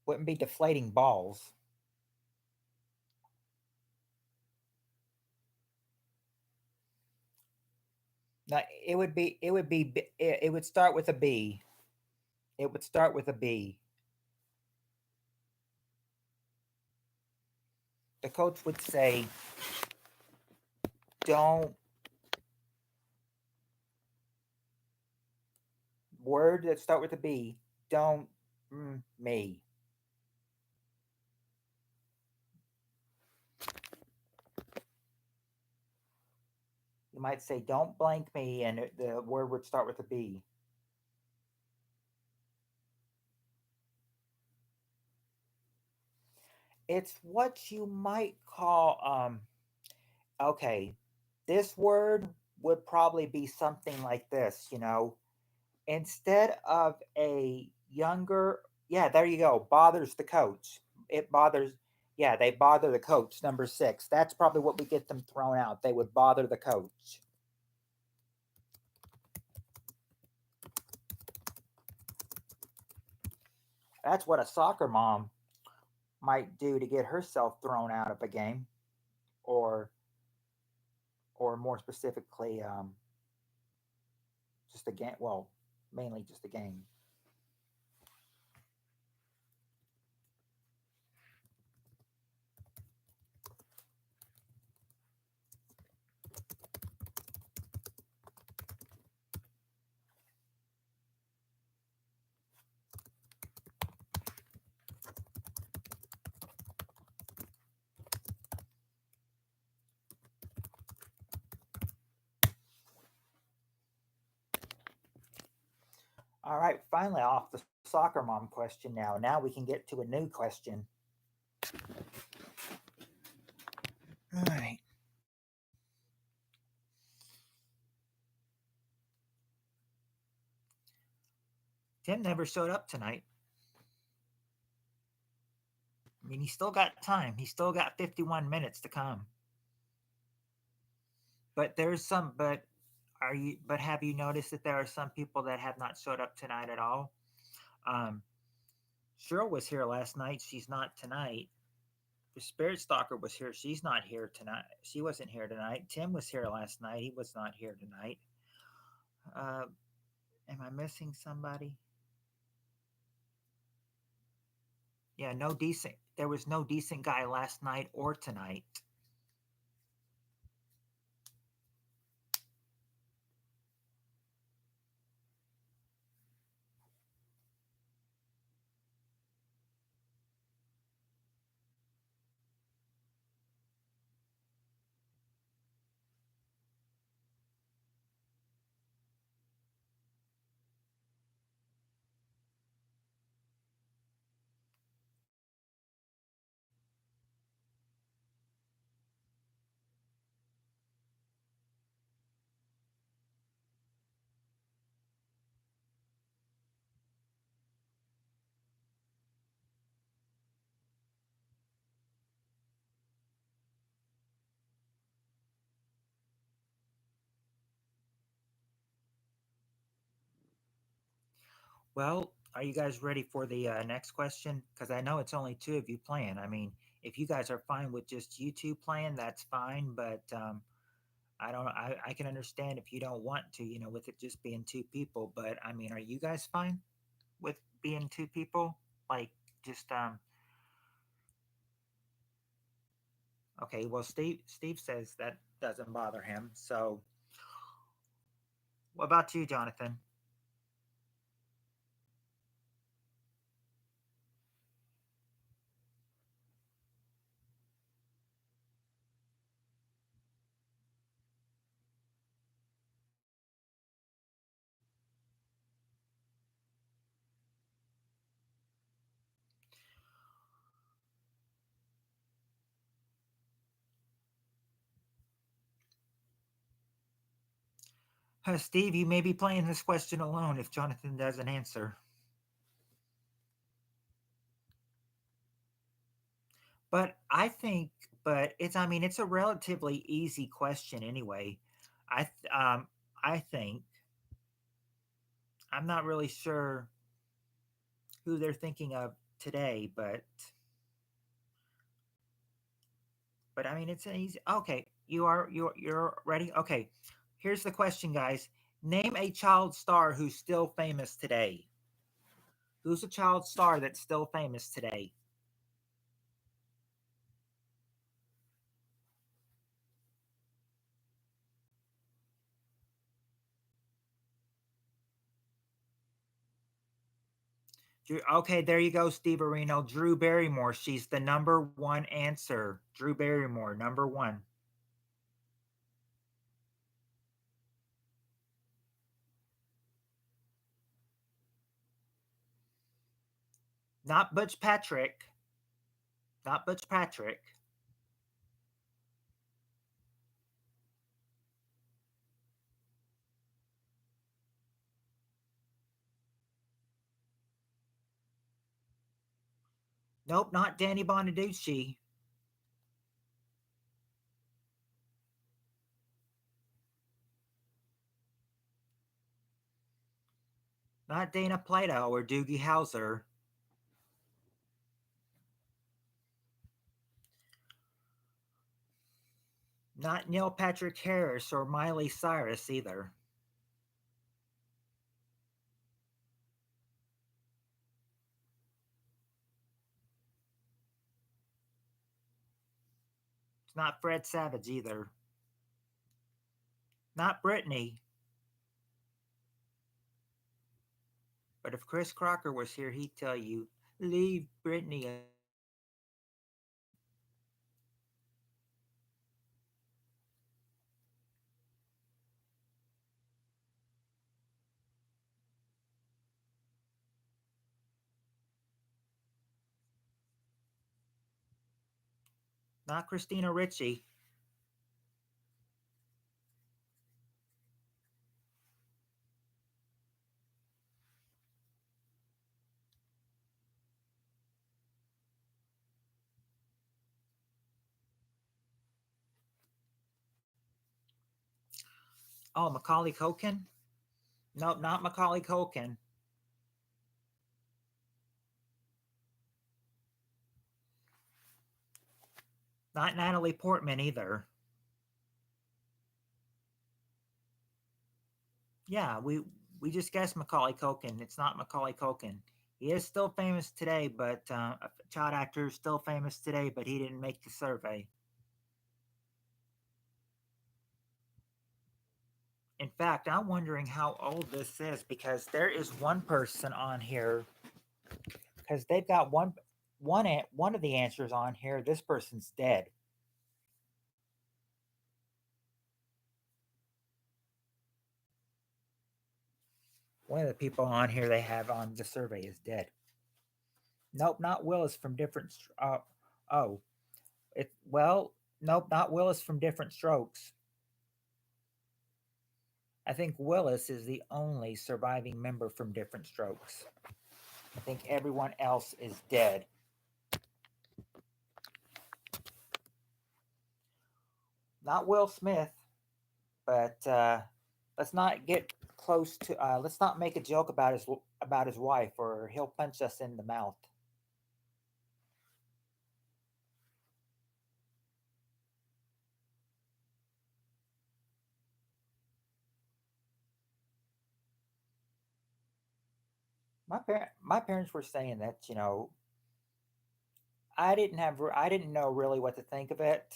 Wouldn't be deflating balls. No, it would start with a B. It would start with a B. The coach would say, "Don't word that start with a B. Don't me." You might say, "Don't blank me," and the word would start with a B. It's what you might call okay. This word would probably be something like this. Instead of a younger, yeah, there you go, bothers the coach. It bothers, yeah, they bother the coach. Number 6. That's probably what we get them thrown out. They would bother the coach. That's what a soccer mom might do to get herself thrown out of a game, or more specifically, just a game. Well, mainly just a game. All right, finally off the soccer mom question now. Now we can get to a new question. All right. Tim never showed up tonight. I mean, he still got time. He still got 51 minutes to come. But there's some. But are you? But have you noticed that there are some people that have not showed up tonight at all? Um, Cheryl was here last night. She's not tonight. The Spirit Stalker was here. She's not here tonight. She wasn't here tonight. Tim was here last night. He was not here tonight. Uh, am I missing somebody? Yeah, no decent. There was no decent guy last night or tonight. Well, are you guys ready for the next question? Because I know it's only two of you playing. I mean, if you guys are fine with just you two playing, that's fine. But I don't. I can understand if you don't want to. With it just being two people. But I mean, are you guys fine with being two people? Like, just okay. Well, Steve says that doesn't bother him. So, what about you, Jonathan? Steve, you may be playing this question alone if Jonathan doesn't answer. But I think, but it's, I mean, it's a relatively easy question anyway. I, I think I'm not really sure who they're thinking of today, but I mean, it's an easy. Okay, you're ready. Okay, here's the question, guys. Name a child star who's still famous today. Who's a child star that's still famous today? Okay, there you go, Steve Areno. Drew Barrymore. She's the number one answer. Drew Barrymore, number one. Not Butch Patrick. Not Butch Patrick. Nope, not Danny Bonaducci. Not Dana Plato or Doogie Howser. Not Neil Patrick Harris or Miley Cyrus either. It's not Fred Savage either. Not Britney. But if Chris Crocker was here, he'd tell you, leave Britney alone. Not Christina Ricci. Oh, Macaulay Culkin? Nope, not Macaulay Culkin. Not Natalie Portman either. Yeah, we just guessed Macaulay Culkin. It's not Macaulay Culkin. He is still famous today, but a child actor is still famous today, but he didn't make the survey. In fact, I'm wondering how old this is because there is one person on here because they've got one of the answers on here. This person's dead. One of the people on here they have on the survey is dead. Nope, not Willis from different. Oh, it well, nope, not Willis from Different Strokes. I think Willis is the only surviving member from Different Strokes. I think everyone else is dead. Not Will Smith, but let's not get close to. Let's not make a joke about his wife, or he'll punch us in the mouth. My parents were saying that I didn't know really what to think of it.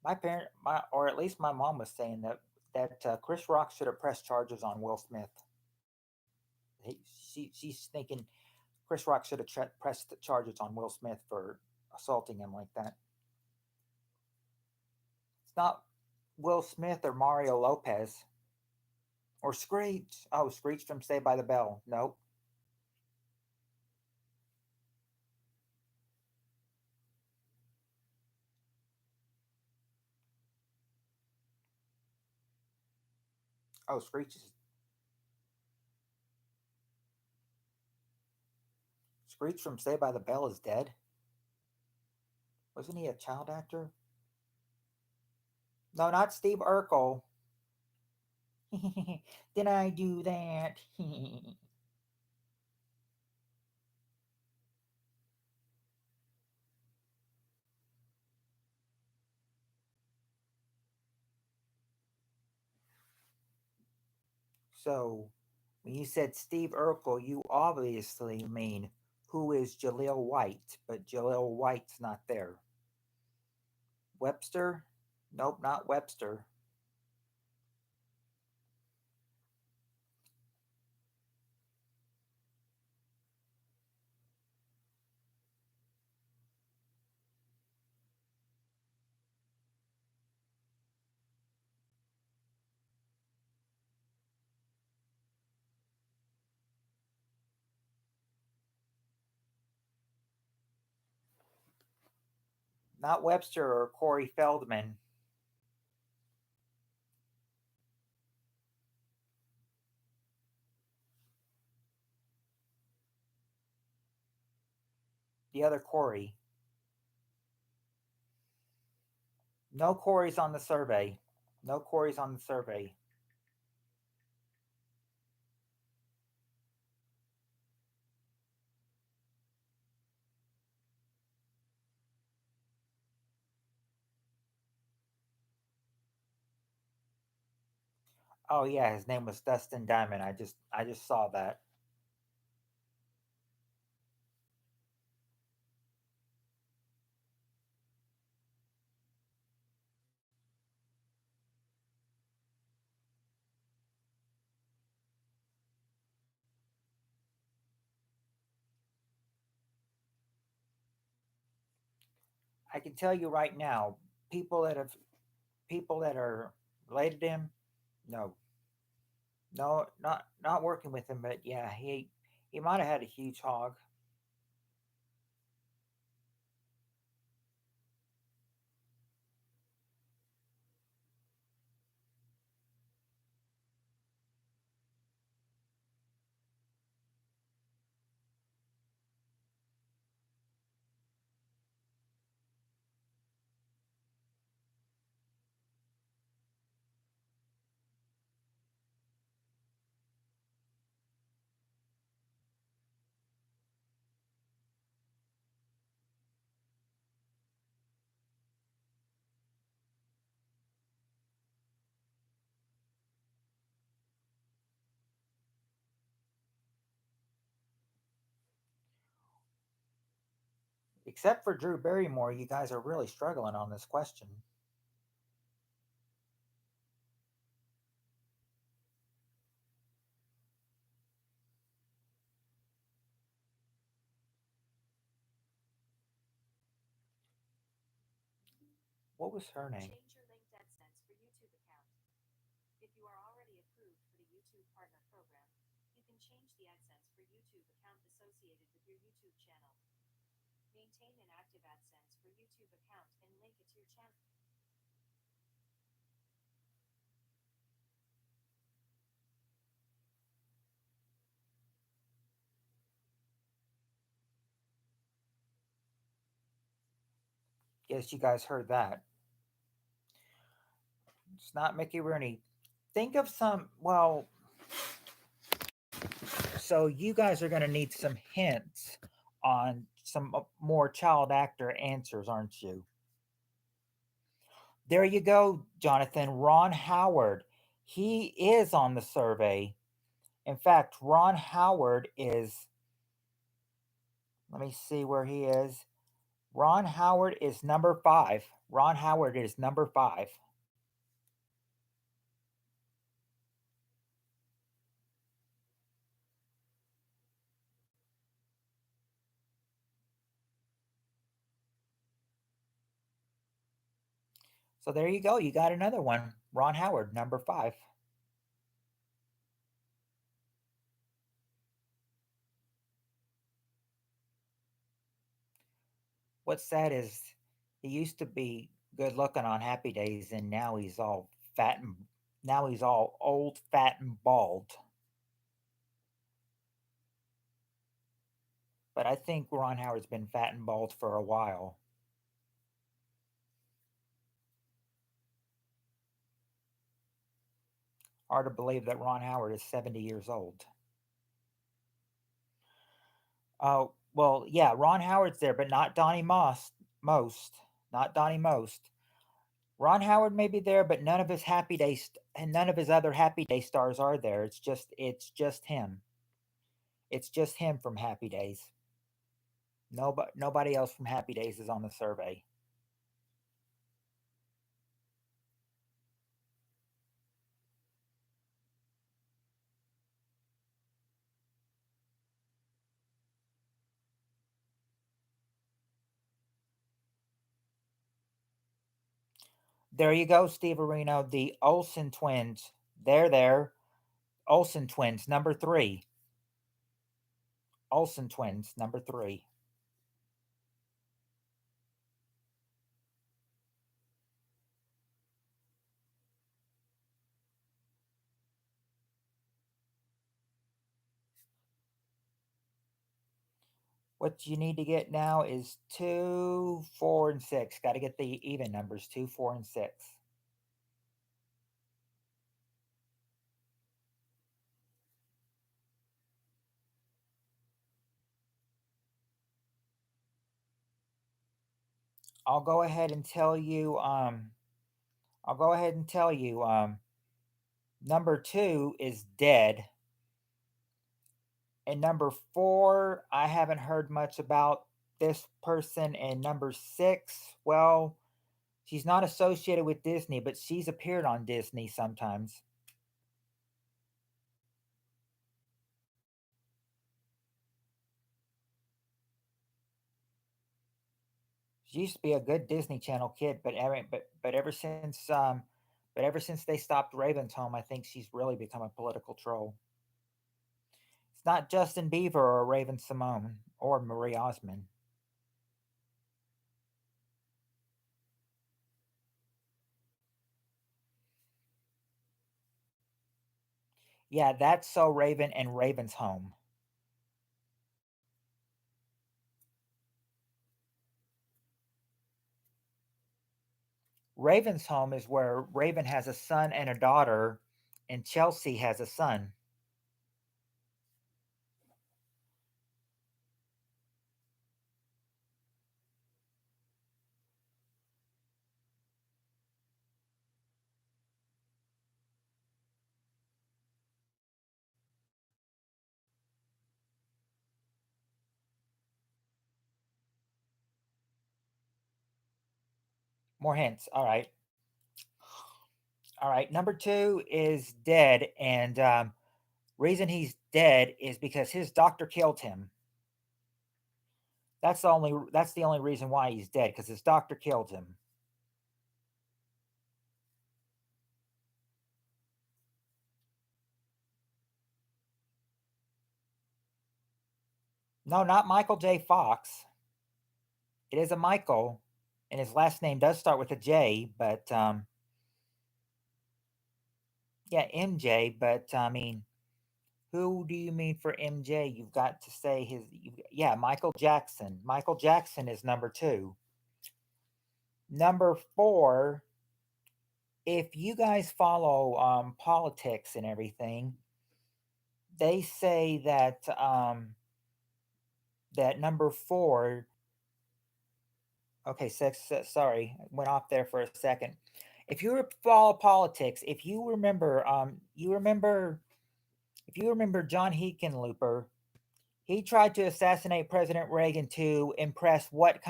My or at least my mom was saying that Chris Rock should have pressed charges on Will Smith. She's thinking Chris Rock should have pressed the charges on Will Smith for assaulting him like that. It's not Will Smith or Mario Lopez or Screech. Oh, Screech from Saved by the Bell. Nope. Oh, Screech from Saved by the Bell is dead. Wasn't he a child actor? No, not Steve Urkel. Did I do that? So, when you said Steve Urkel, you obviously mean who is Jaleel White, but Jaleel White's not there. Webster? Nope, not Webster. Not Webster or Corey Feldman. The other Corey. No Corey's on the survey. No Corey's on the survey. Oh yeah, his name was Dustin Diamond. I just saw that. I can tell you right now, people that have people that are related to him, no, no, not working with him, but yeah, he might have had a huge hog. Except for Drew Barrymore, you guys are really struggling on this question. What was her name? Change your linked AdSense for YouTube account. If you are already approved for the YouTube Partner Program, you can change the AdSense for YouTube account associated with your YouTube channel. Maintain an active AdSense for YouTube account and link it to your channel. Guess you guys heard that. It's not Mickey Rooney. Think of some, well, so you guys are going to need some hints on some more child actor answers, aren't you? There you go, Jonathan. Ron Howard. He is on the survey. In fact, Ron Howard is, let me see where he is. Ron Howard is number five. Ron Howard is number five. So there you go. You got another one. Ron Howard, number five. What's sad is he used to be good looking on Happy Days, and now he's all fat and now he's all old, fat, and bald. But I think Ron Howard's been fat and bald for a while. Hard to believe that Ron Howard is 70 years old. Oh, well, yeah, Ron Howard's there, but not Donnie Most. Not Donnie Most. Ron Howard may be there, but none of his Happy Days and none of his other Happy Day stars are there. It's just him. It's just him from Happy Days. Nobody else from Happy Days is on the survey. There you go, Steve Areno. The Olsen twins. They're there. Olsen twins, number three. Olsen twins, number three. What you need to get now is two, four, and six. Got to get the even numbers two, four, and six. I'll go ahead and tell you. I'll go ahead and tell you. Number two is dead, and number four, I haven't heard much about this person. And number six, well, she's not associated with Disney, but she's appeared on Disney sometimes. She used to be a good Disney Channel kid, but ever since they stopped Raven's Home, I think she's really become a political troll. It's not Justin Bieber or Raven Simone or Marie Osmond. Yeah, that's So Raven and Raven's Home. Raven's Home is where Raven has a son and a daughter, and Chelsea has a son. More hints. All right. Number two is dead, and reason he's dead is because his doctor killed him. That's the only reason why he's dead because his doctor killed him. No, not Michael J. Fox. It is a Michael, and his last name does start with a J, but yeah, MJ. But I mean, who do you mean for MJ? You've got to say yeah, Michael Jackson. Michael Jackson is number two. Number four, if you guys follow politics and everything, they say that number four. Okay, sorry, went off there for a second. If you follow politics, if you remember, if you remember John Hickenlooper, he tried to assassinate President Reagan to impress what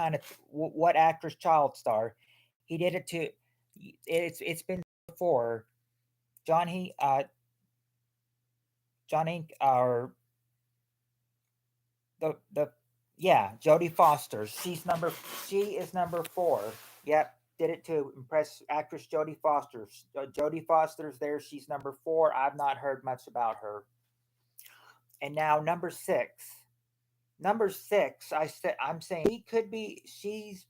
actress child star. He did it to. It's been before. John he John or the yeah, Jodie Foster. She is number four. Yep, did it to impress actress Jodie Foster. Jodie Foster's there. She's number four. I've not heard much about her. And now number six. Number six, I'm saying she could be. She's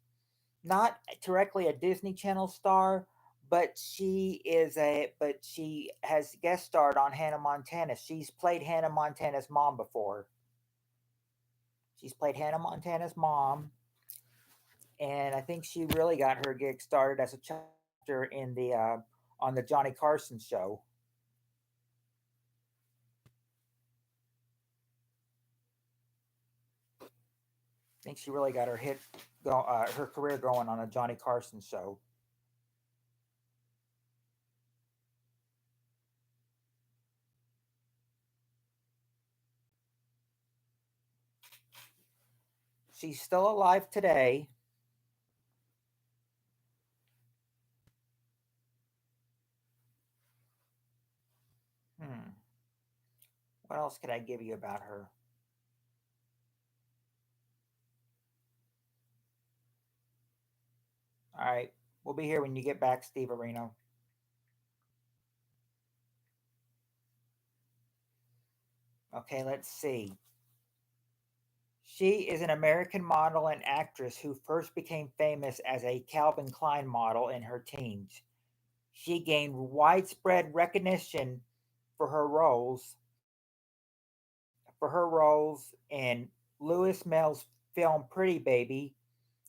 not directly a Disney Channel star, but she has guest starred on Hannah Montana. She's played Hannah Montana's mom before. She's played Hannah Montana's mom, and I think she really got her gig started as a chapter in the on the Johnny Carson show. I think she really got her career going on a Johnny Carson show. She's still alive today. Hmm. What else could I give you about her? All right, we'll be here when you get back, Steve Areno. Okay, let's see. She is an American model and actress who first became famous as a Calvin Klein model in her teens. She gained widespread recognition for her roles in Louis Mail's film Pretty Baby,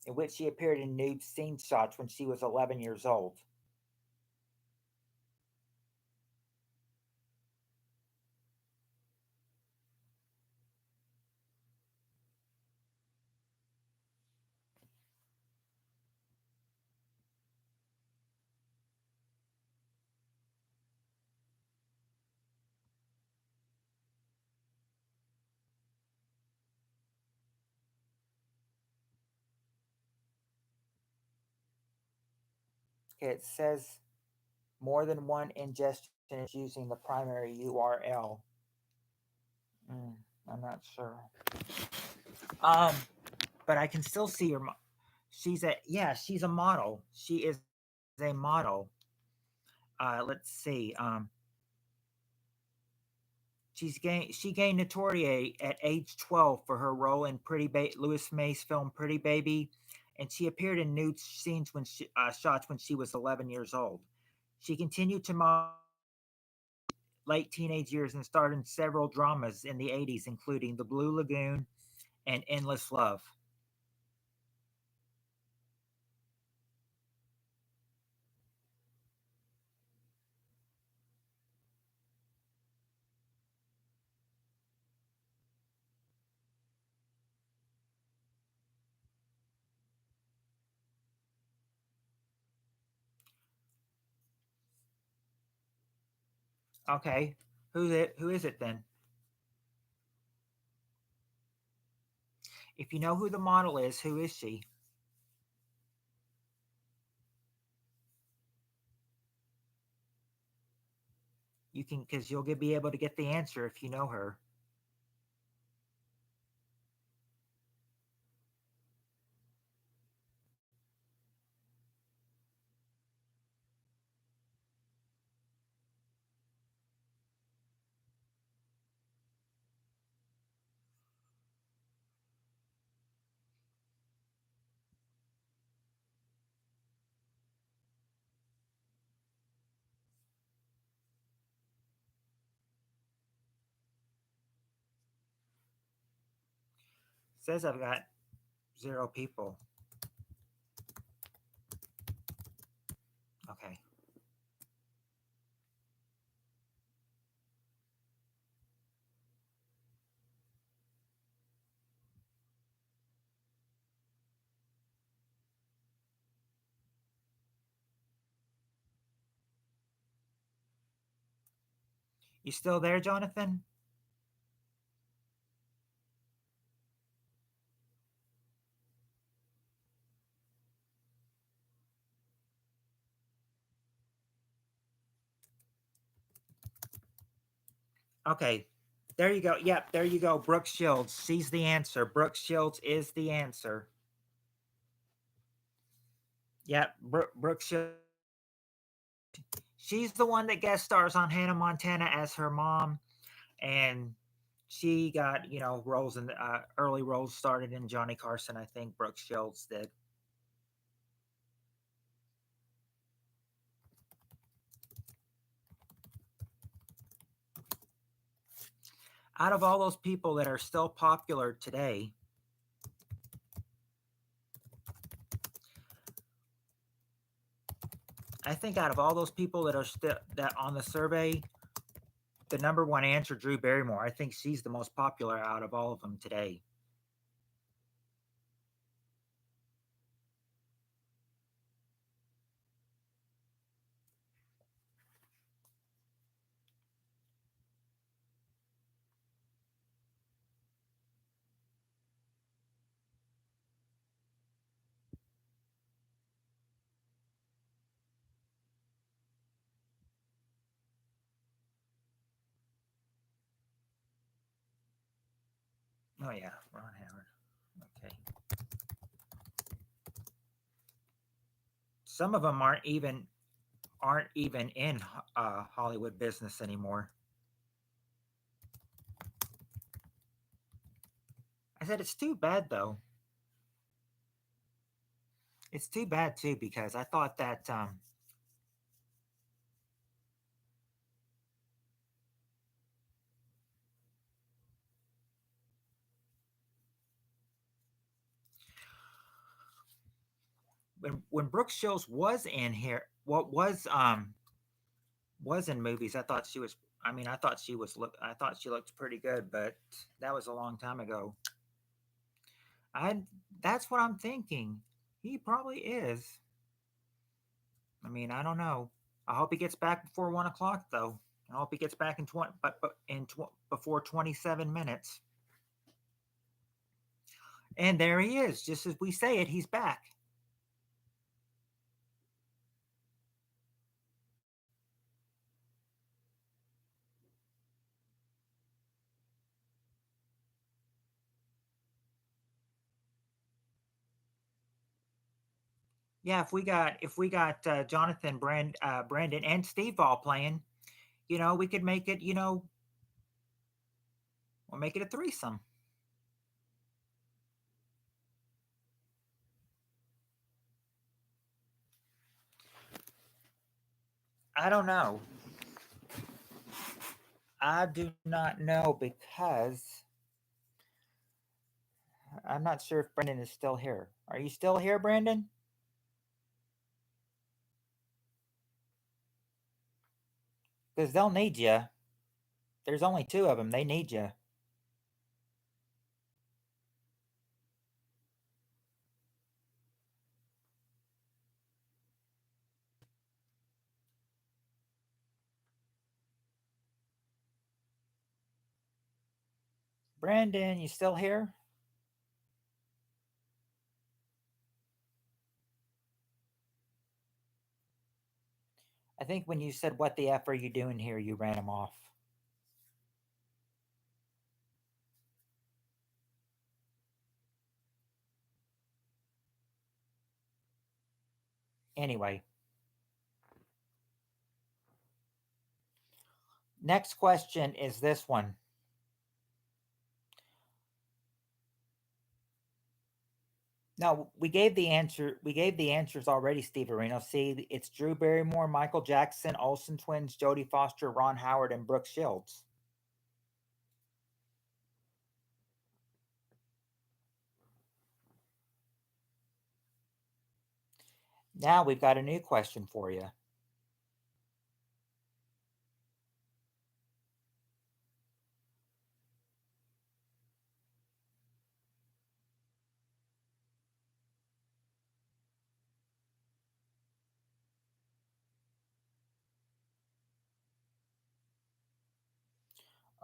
in which she appeared in nude scene shots when she was 11 years old. Okay, it says more than one ingestion is using the primary URL. Mm, I'm not sure. Um, but I can still see her. She's a model. She is a model. Let's see. She gained notoriety at age 12 for her role in Louis May's film Pretty Baby, and she appeared in nude scenes shots when she was 11 years old. She continued to model late teenage years and starred in several dramas in the 80s, including The Blue Lagoon and Endless Love. Okay, who's it? Who is it then? If you know who the model is, who is she? You can, because you'll be able to get the answer if you know her. Says I've got 0 people. Okay. You still there, Jonathan? Okay. There you go. Yep, there you go. Brooke Shields. She's the answer. Brooke Shields is the answer. Yep, Brooke Shields. She's the one that guest stars on Hannah Montana as her mom, and she got roles in early roles started in Johnny Carson. I think Brooke Shields did. Out of all those people that are still popular today, I think out of all those people that are still that on the survey, the number one answer, Drew Barrymore. I think she's the most popular out of all of them today. Oh yeah, Ron Howard. Okay. Some of them aren't even in Hollywood business anymore. I said it's too bad though. It's too bad too because I thought that when Brooke Shields was in here, what was in movies, I thought she was. I mean, I thought she was. I thought she looked pretty good, but that was a long time ago. I. That's what I'm thinking. He probably is. I mean, I don't know. I hope he gets back before 1 o'clock, though. I hope he gets back in before 27 minutes. And there he is, just as we say it. He's back. Yeah, if we got Jonathan, Brandon, and Steve all playing, we could make it. We'll make it a threesome. I don't know. I do not know because I'm not sure if Brendan is still here. Are you still here, Brandon? Because they'll need you. There's only 2 of them. They need you. Brandon, you still here? I think when you said, "What the f are you doing here?" you ran him off. Anyway, next question is this one. No, we gave the answer. We gave the answers already, Steve Areno. See, it's Drew Barrymore, Michael Jackson, Olsen twins, Jodie Foster, Ron Howard, and Brooke Shields. Now we've got a new question for you.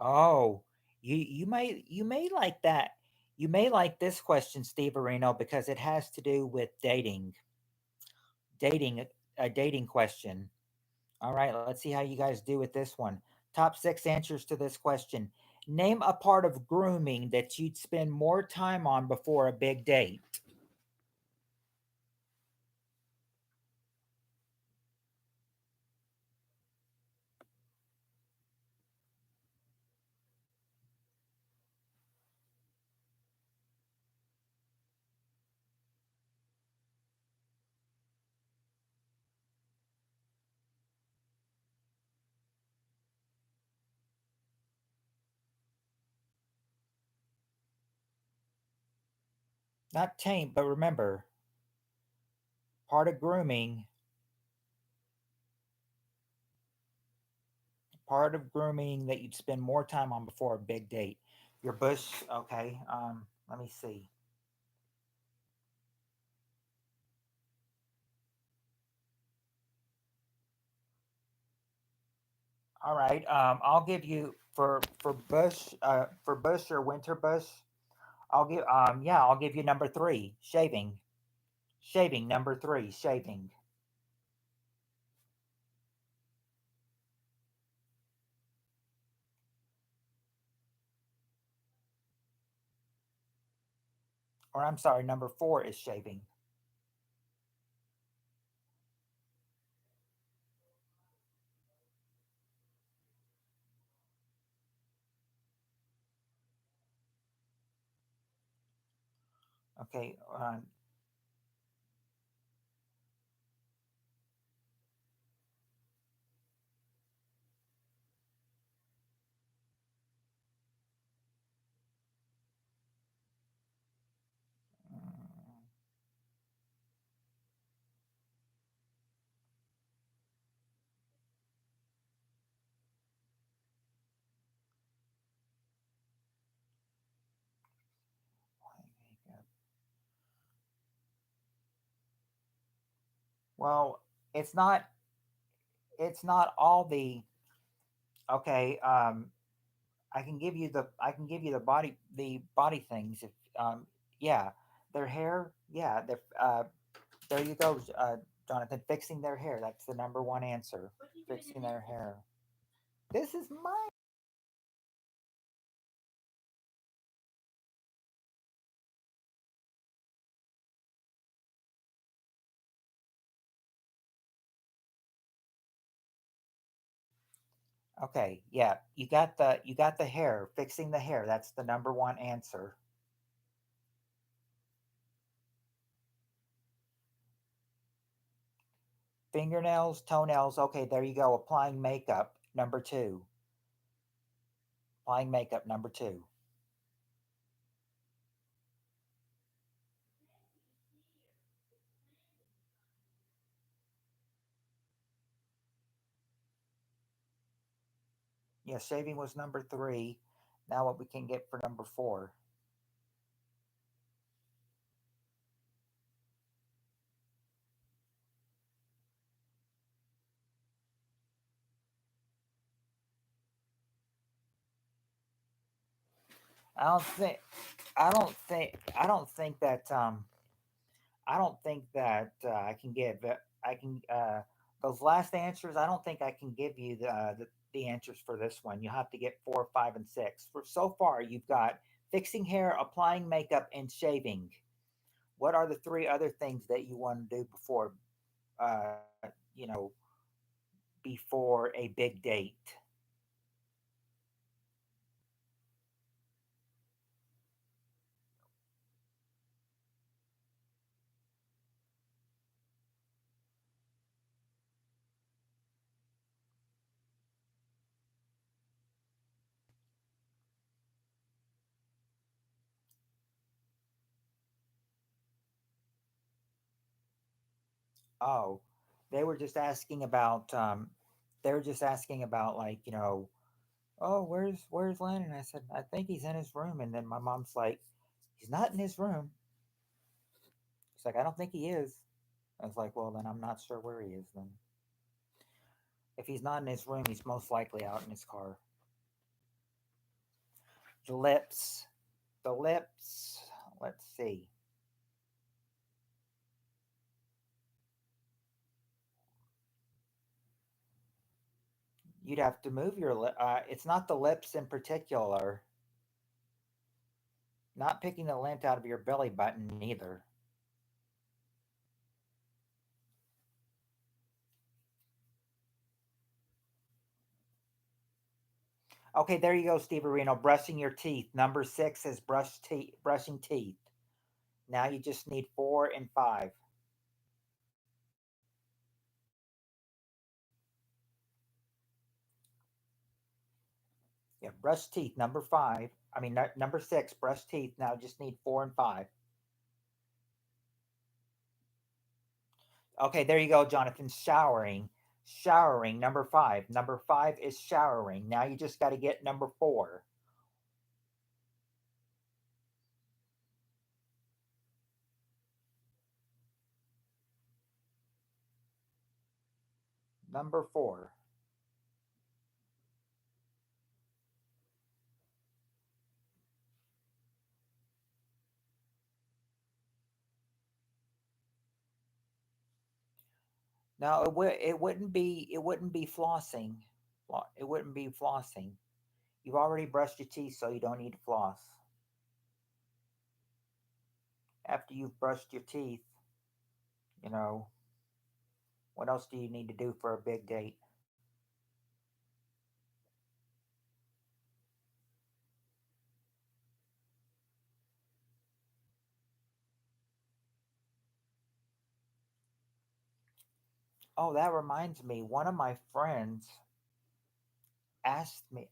Oh, you may like that. You may like this question, Steve Areno, because it has to do with dating. Dating, a dating question. All right, let's see how you guys do with this one. Top six answers to this question. Name a part of grooming that you'd spend more time on before a big date. Not taint, but remember, part of grooming, part of grooming that you'd spend more time on before a big date. Your bush, okay. Let me see. All right. I'll give you for bush or winter bush. I'll give you number three, shaving. Shaving, number three, shaving. Or I'm sorry, number four is shaving. Okay. Well, it's not. It's not all the. Okay. I can give you the body things if yeah, their hair, yeah, there you go, Jonathan, fixing their hair, that's the number one answer. Fixing their hair. This is mine. Okay, yeah, you got the hair, fixing the hair, that's the number one answer. Fingernails, toenails, okay, there you go. Applying makeup, number two. Applying makeup, number two. Yeah, shaving was number three. Now what we can get for number four. I don't think I don't think that I don't think that I can get I can those last answers, I don't think I can give you the answers for this one. You'll have to get four, five, and six. For so far, you've got fixing hair, applying makeup, and shaving. What are the three other things that you want to do before, you know, before a big date? Oh, they were just asking about. They were just asking about like oh, where's Len? And I said, I think he's in his room. And then my mom's like, he's not in his room. She's like, I don't think he is. I was like, well, then I'm not sure where he is. Then if he's not in his room, he's most likely out in his car. The lips, the lips. Let's see. You'd have to move your lip. It's not the lips in particular. Not picking the lint out of your belly button either. Okay, there you go, Steve Areno. Brushing your teeth. Number six is brushing teeth. Now you just need four and five. Yeah, brush teeth. Number five. I mean, number six, brush teeth. Now just need four and five. Okay, there you go, Jonathan. Showering. Showering. Number five. Number five is showering. Now you just got to get number four. Number four. No, it wouldn't be flossing. It wouldn't be flossing. You've already brushed your teeth, so you don't need to floss. After you've brushed your teeth, you know, what else do you need to do for a big date? Oh, that reminds me. Asked me.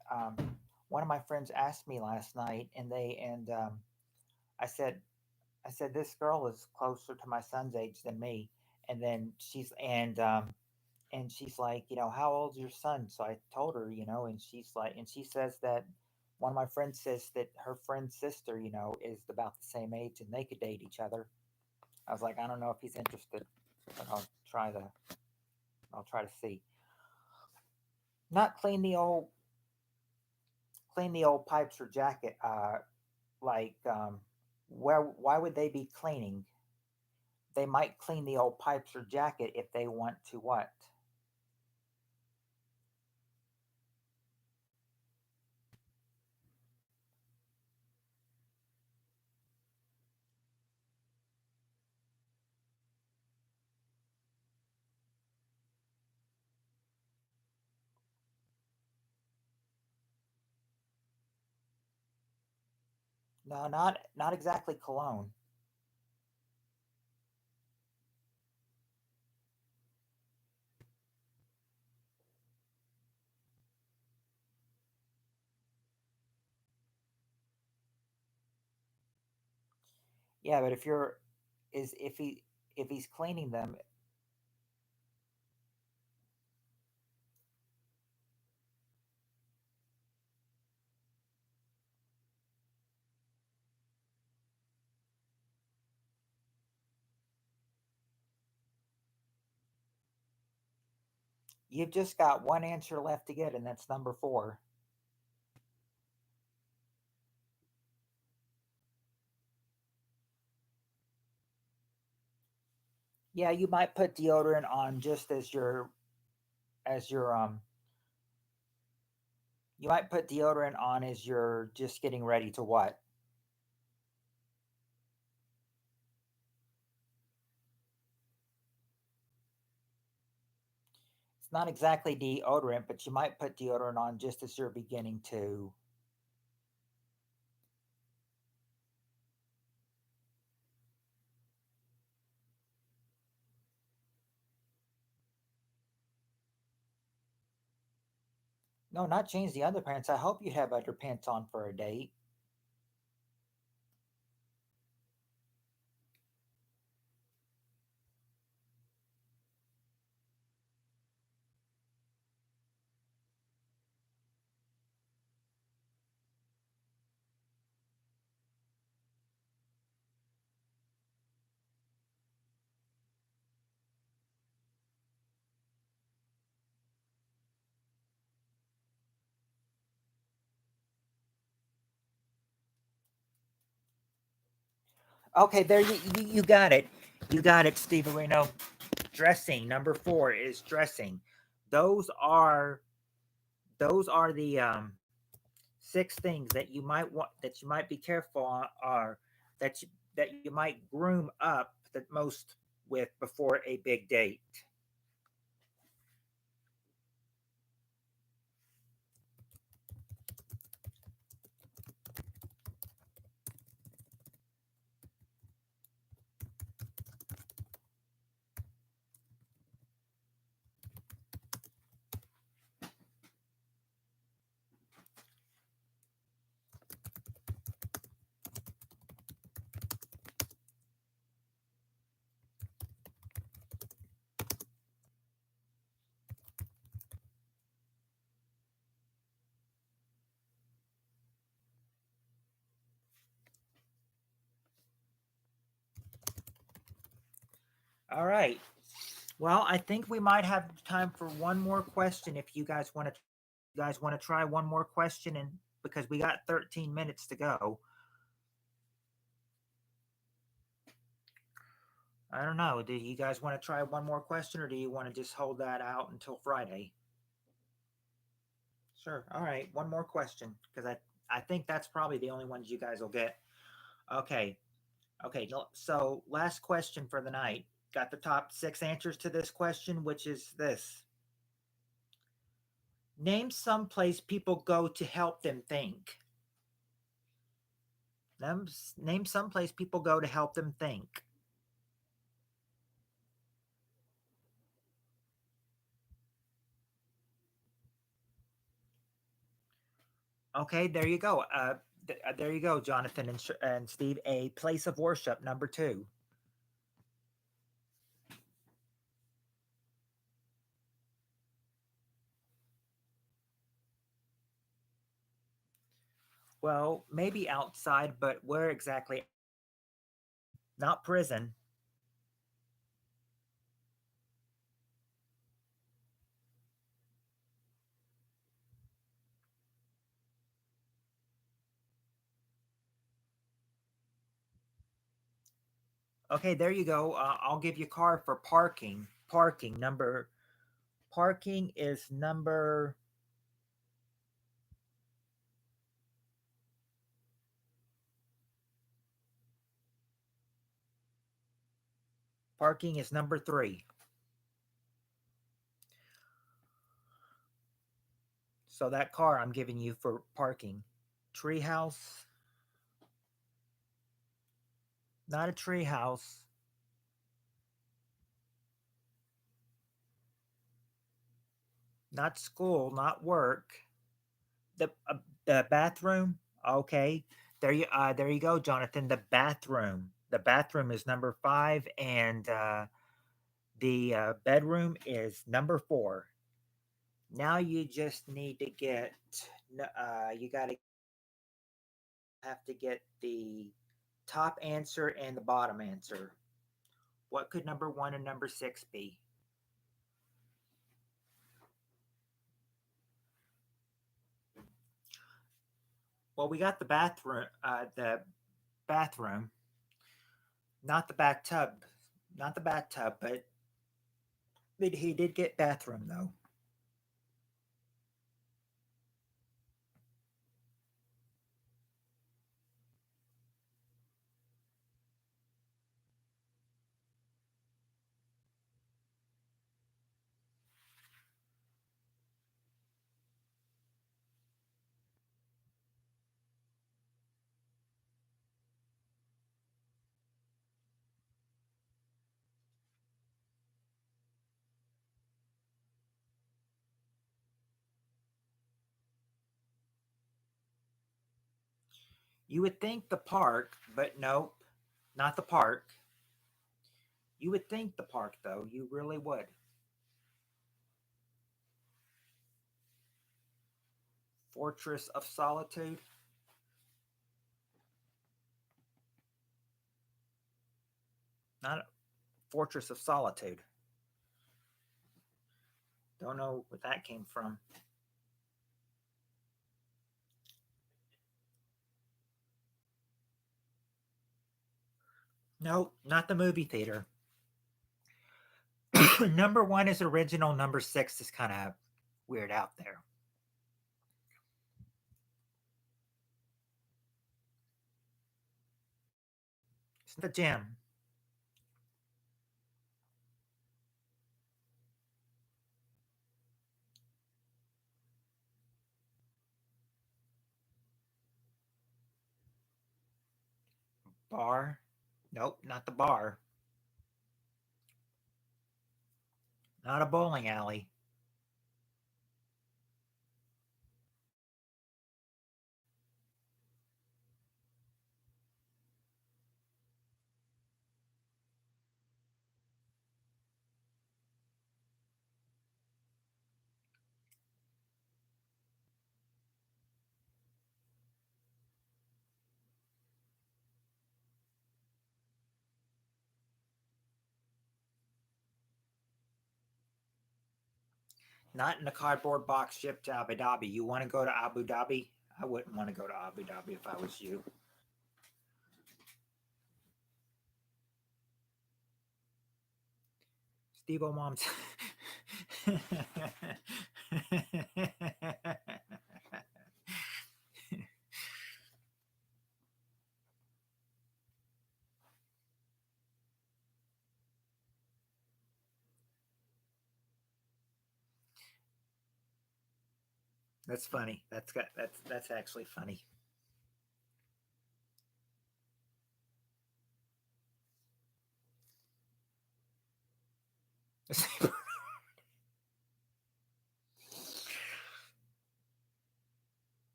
One of my friends asked me last night, and I said, this girl is closer to my son's age than me, and then she's like, how old's your son? So I told her, and she's like, and she says that one of my friends says that her friend's sister, is about the same age and they could date each other. I was like, I don't know if he's interested, but I'll try to see. Not clean the old pipes or jacket. Like where why would they be cleaning? They might clean the old pipes or jacket if they want to what? No, not exactly cologne. Yeah, but is if he's cleaning them, you've just got one answer left to get, and that's number four. Yeah, you might put deodorant on just as you're as your you might put deodorant on as you're just getting ready to what? It's not exactly deodorant, but you might put deodorant on just as you're beginning to. No, not change the underpants. I hope you have underpants on for a date. Okay, there you got it. You got it, Steve Areno. Dressing number four is dressing. Those are those are the six things that you might want that you might be careful on are that you might groom up the most with before a big date. All right. Well, I think we might have time for one more question if you guys want to try one more question and because we got 13 minutes to go. I don't know. Do you guys want to try one more question or do you want to just hold that out until Friday? Sure. All right. One more question because I think that's probably the only ones you guys will get. Okay. Okay. So, last question for the night. Got the top six answers to this question, which is this: name some place people go to help them think. Name some place people go to help them think. Okay, there you go. There you go, Jonathan and Steve. A place of worship, number two. Well, maybe outside, but where exactly? Not prison. Okay, there you go. I'll give you a card for parking. Parking is number three. So that car I'm giving you for parking. Treehouse, not a treehouse, not school, not work. The bathroom. Okay, there you go, Jonathan. The bathroom. The bathroom is number five, and the bedroom is number four. Now you just need to get. You got to have to get the top answer and the bottom answer. What could number one and number six be? Well, we got the bathroom, not the bathtub, not the bathtub, but he did get bathroom though. You would think the park, but nope, not the park. You would think the park, though. You really would. Fortress of Solitude. Not Fortress of Solitude. Don't know what that came from. Nope, not the movie theater. Number one is original. Number six is kind of weird out there. It's the gym. Bar. Nope, not the bar. Not a bowling alley. Not in a cardboard box shipped to Abu Dhabi. You want to go to Abu Dhabi? I wouldn't want to go to Abu Dhabi if I was you. Steve O Mom's. That's funny. That's actually funny.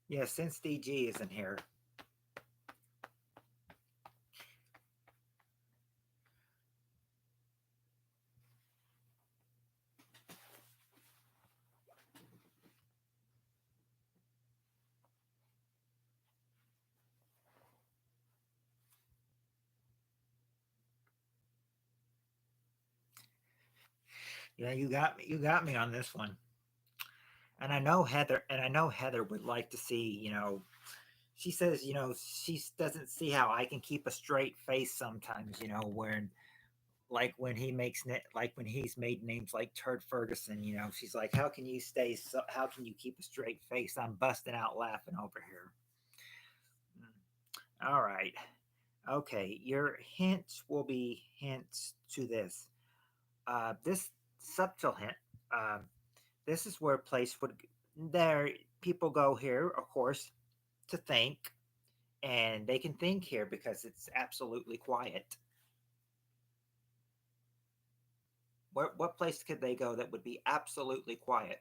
Yeah, since DG isn't here. Yeah, you got me on this one. And I know Heather would like to see, she says, she doesn't see how I can keep a straight face sometimes, when like when he makes like when he's made names like Turd Ferguson, she's like, how can you keep a straight face? I'm busting out laughing over here. All right. Okay, your hints will be hints to this. This subtle hint. Uh, this is where a place would there people go here, of course, to think, and they can think here because it's absolutely quiet. What place could they go that would be absolutely quiet?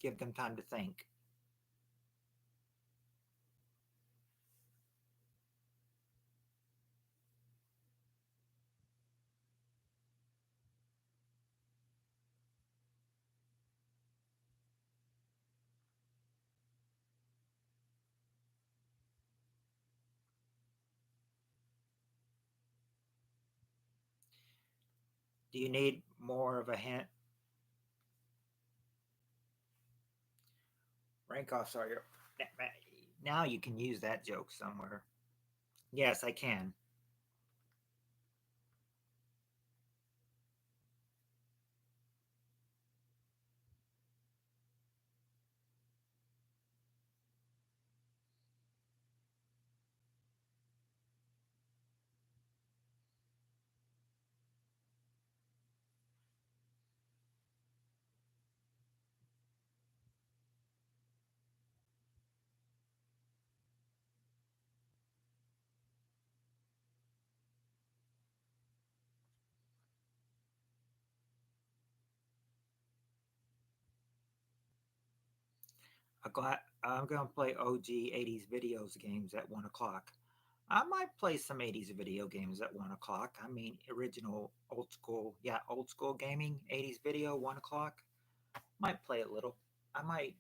Give them time to think. Do you need more of a hint? Rank off, sorry. Now you can use that joke somewhere. Yes, I can. I'm gonna play OG 80s videos games at 1 o'clock. I might play some 80s video games at 1 o'clock. I mean, original, old school, yeah, old school gaming, 80s video, 1 o'clock. Might play a little. I might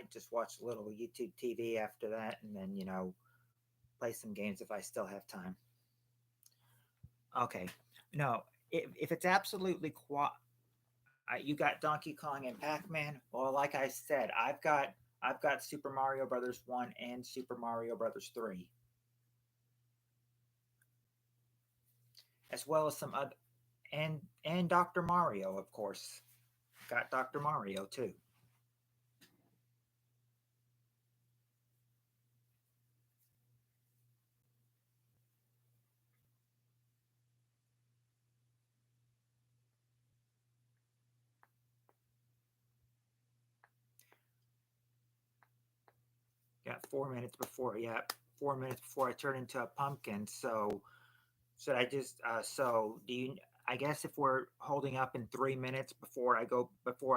just watch a little YouTube TV after that, and then play some games if I still have time. Okay, no, if it's absolutely quiet, you got Donkey Kong and Pac Man. Well, like I said, I've got Super Mario Brothers 1 and Super Mario Brothers 3, as well as some other, and Dr. Mario, of course. Got Dr. Mario too. Got 4 minutes before, yeah, 4 minutes before I turn into a pumpkin. So should I just so do you? I guess if we're holding up in 3 minutes before I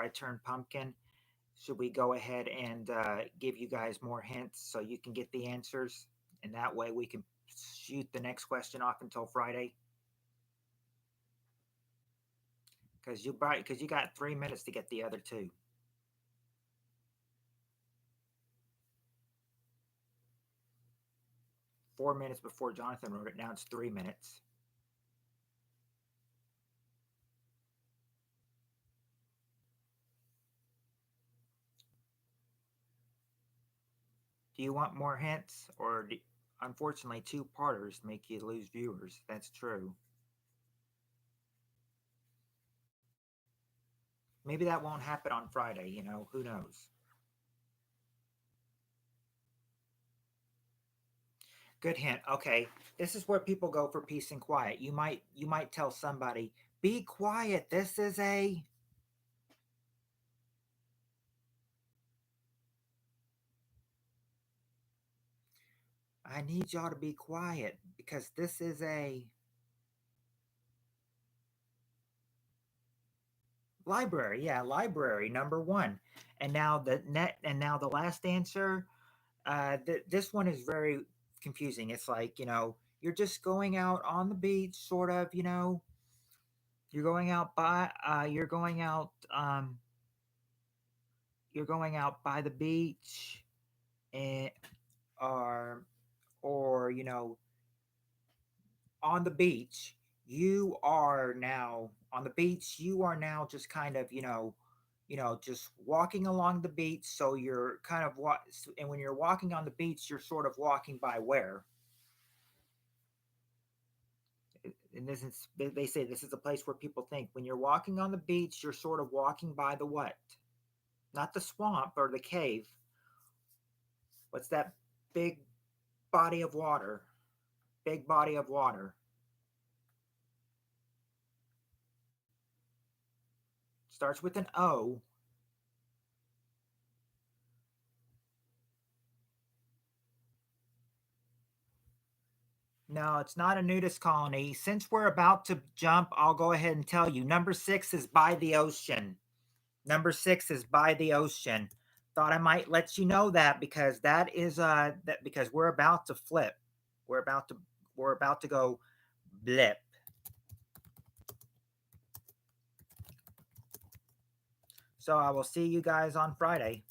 turn pumpkin, should we go ahead and give you guys more hints so you can get the answers, and that way we can shoot the next question off until Friday? Because you got 3 minutes to get the other two. 4 minutes before Jonathan wrote it. Now it's 3 minutes. Do you want more hints, or unfortunately, two parters make you lose viewers? That's true. Maybe that won't happen on Friday. Who knows? Good hint. Okay, this is where people go for peace and quiet. You might tell somebody, "Be quiet. This is a." I need y'all to be quiet because this is a library. Yeah, library number one. And now the last answer. This one is very confusing. It's like you're just going out on the beach, sort of. You're going out by. You're going out by the beach, and or or on the beach. You are now on the beach. You are now just kind of just walking along the beach. So you're kind of and when you're walking on the beach, you're sort of walking by where. And this is they say this is a place where people think when you're walking on the beach, you're sort of walking by the what? Not the swamp or the cave. What's that big body of water? Big body of water. Starts with an O. No, it's not a nudist colony. Since we're about to jump, I'll go ahead and tell you. Number 6 is by the ocean. Number 6 is by the ocean. Thought I might let you know that because because we're about to flip. We're about to we're about to go blip. So I will see you guys on Friday.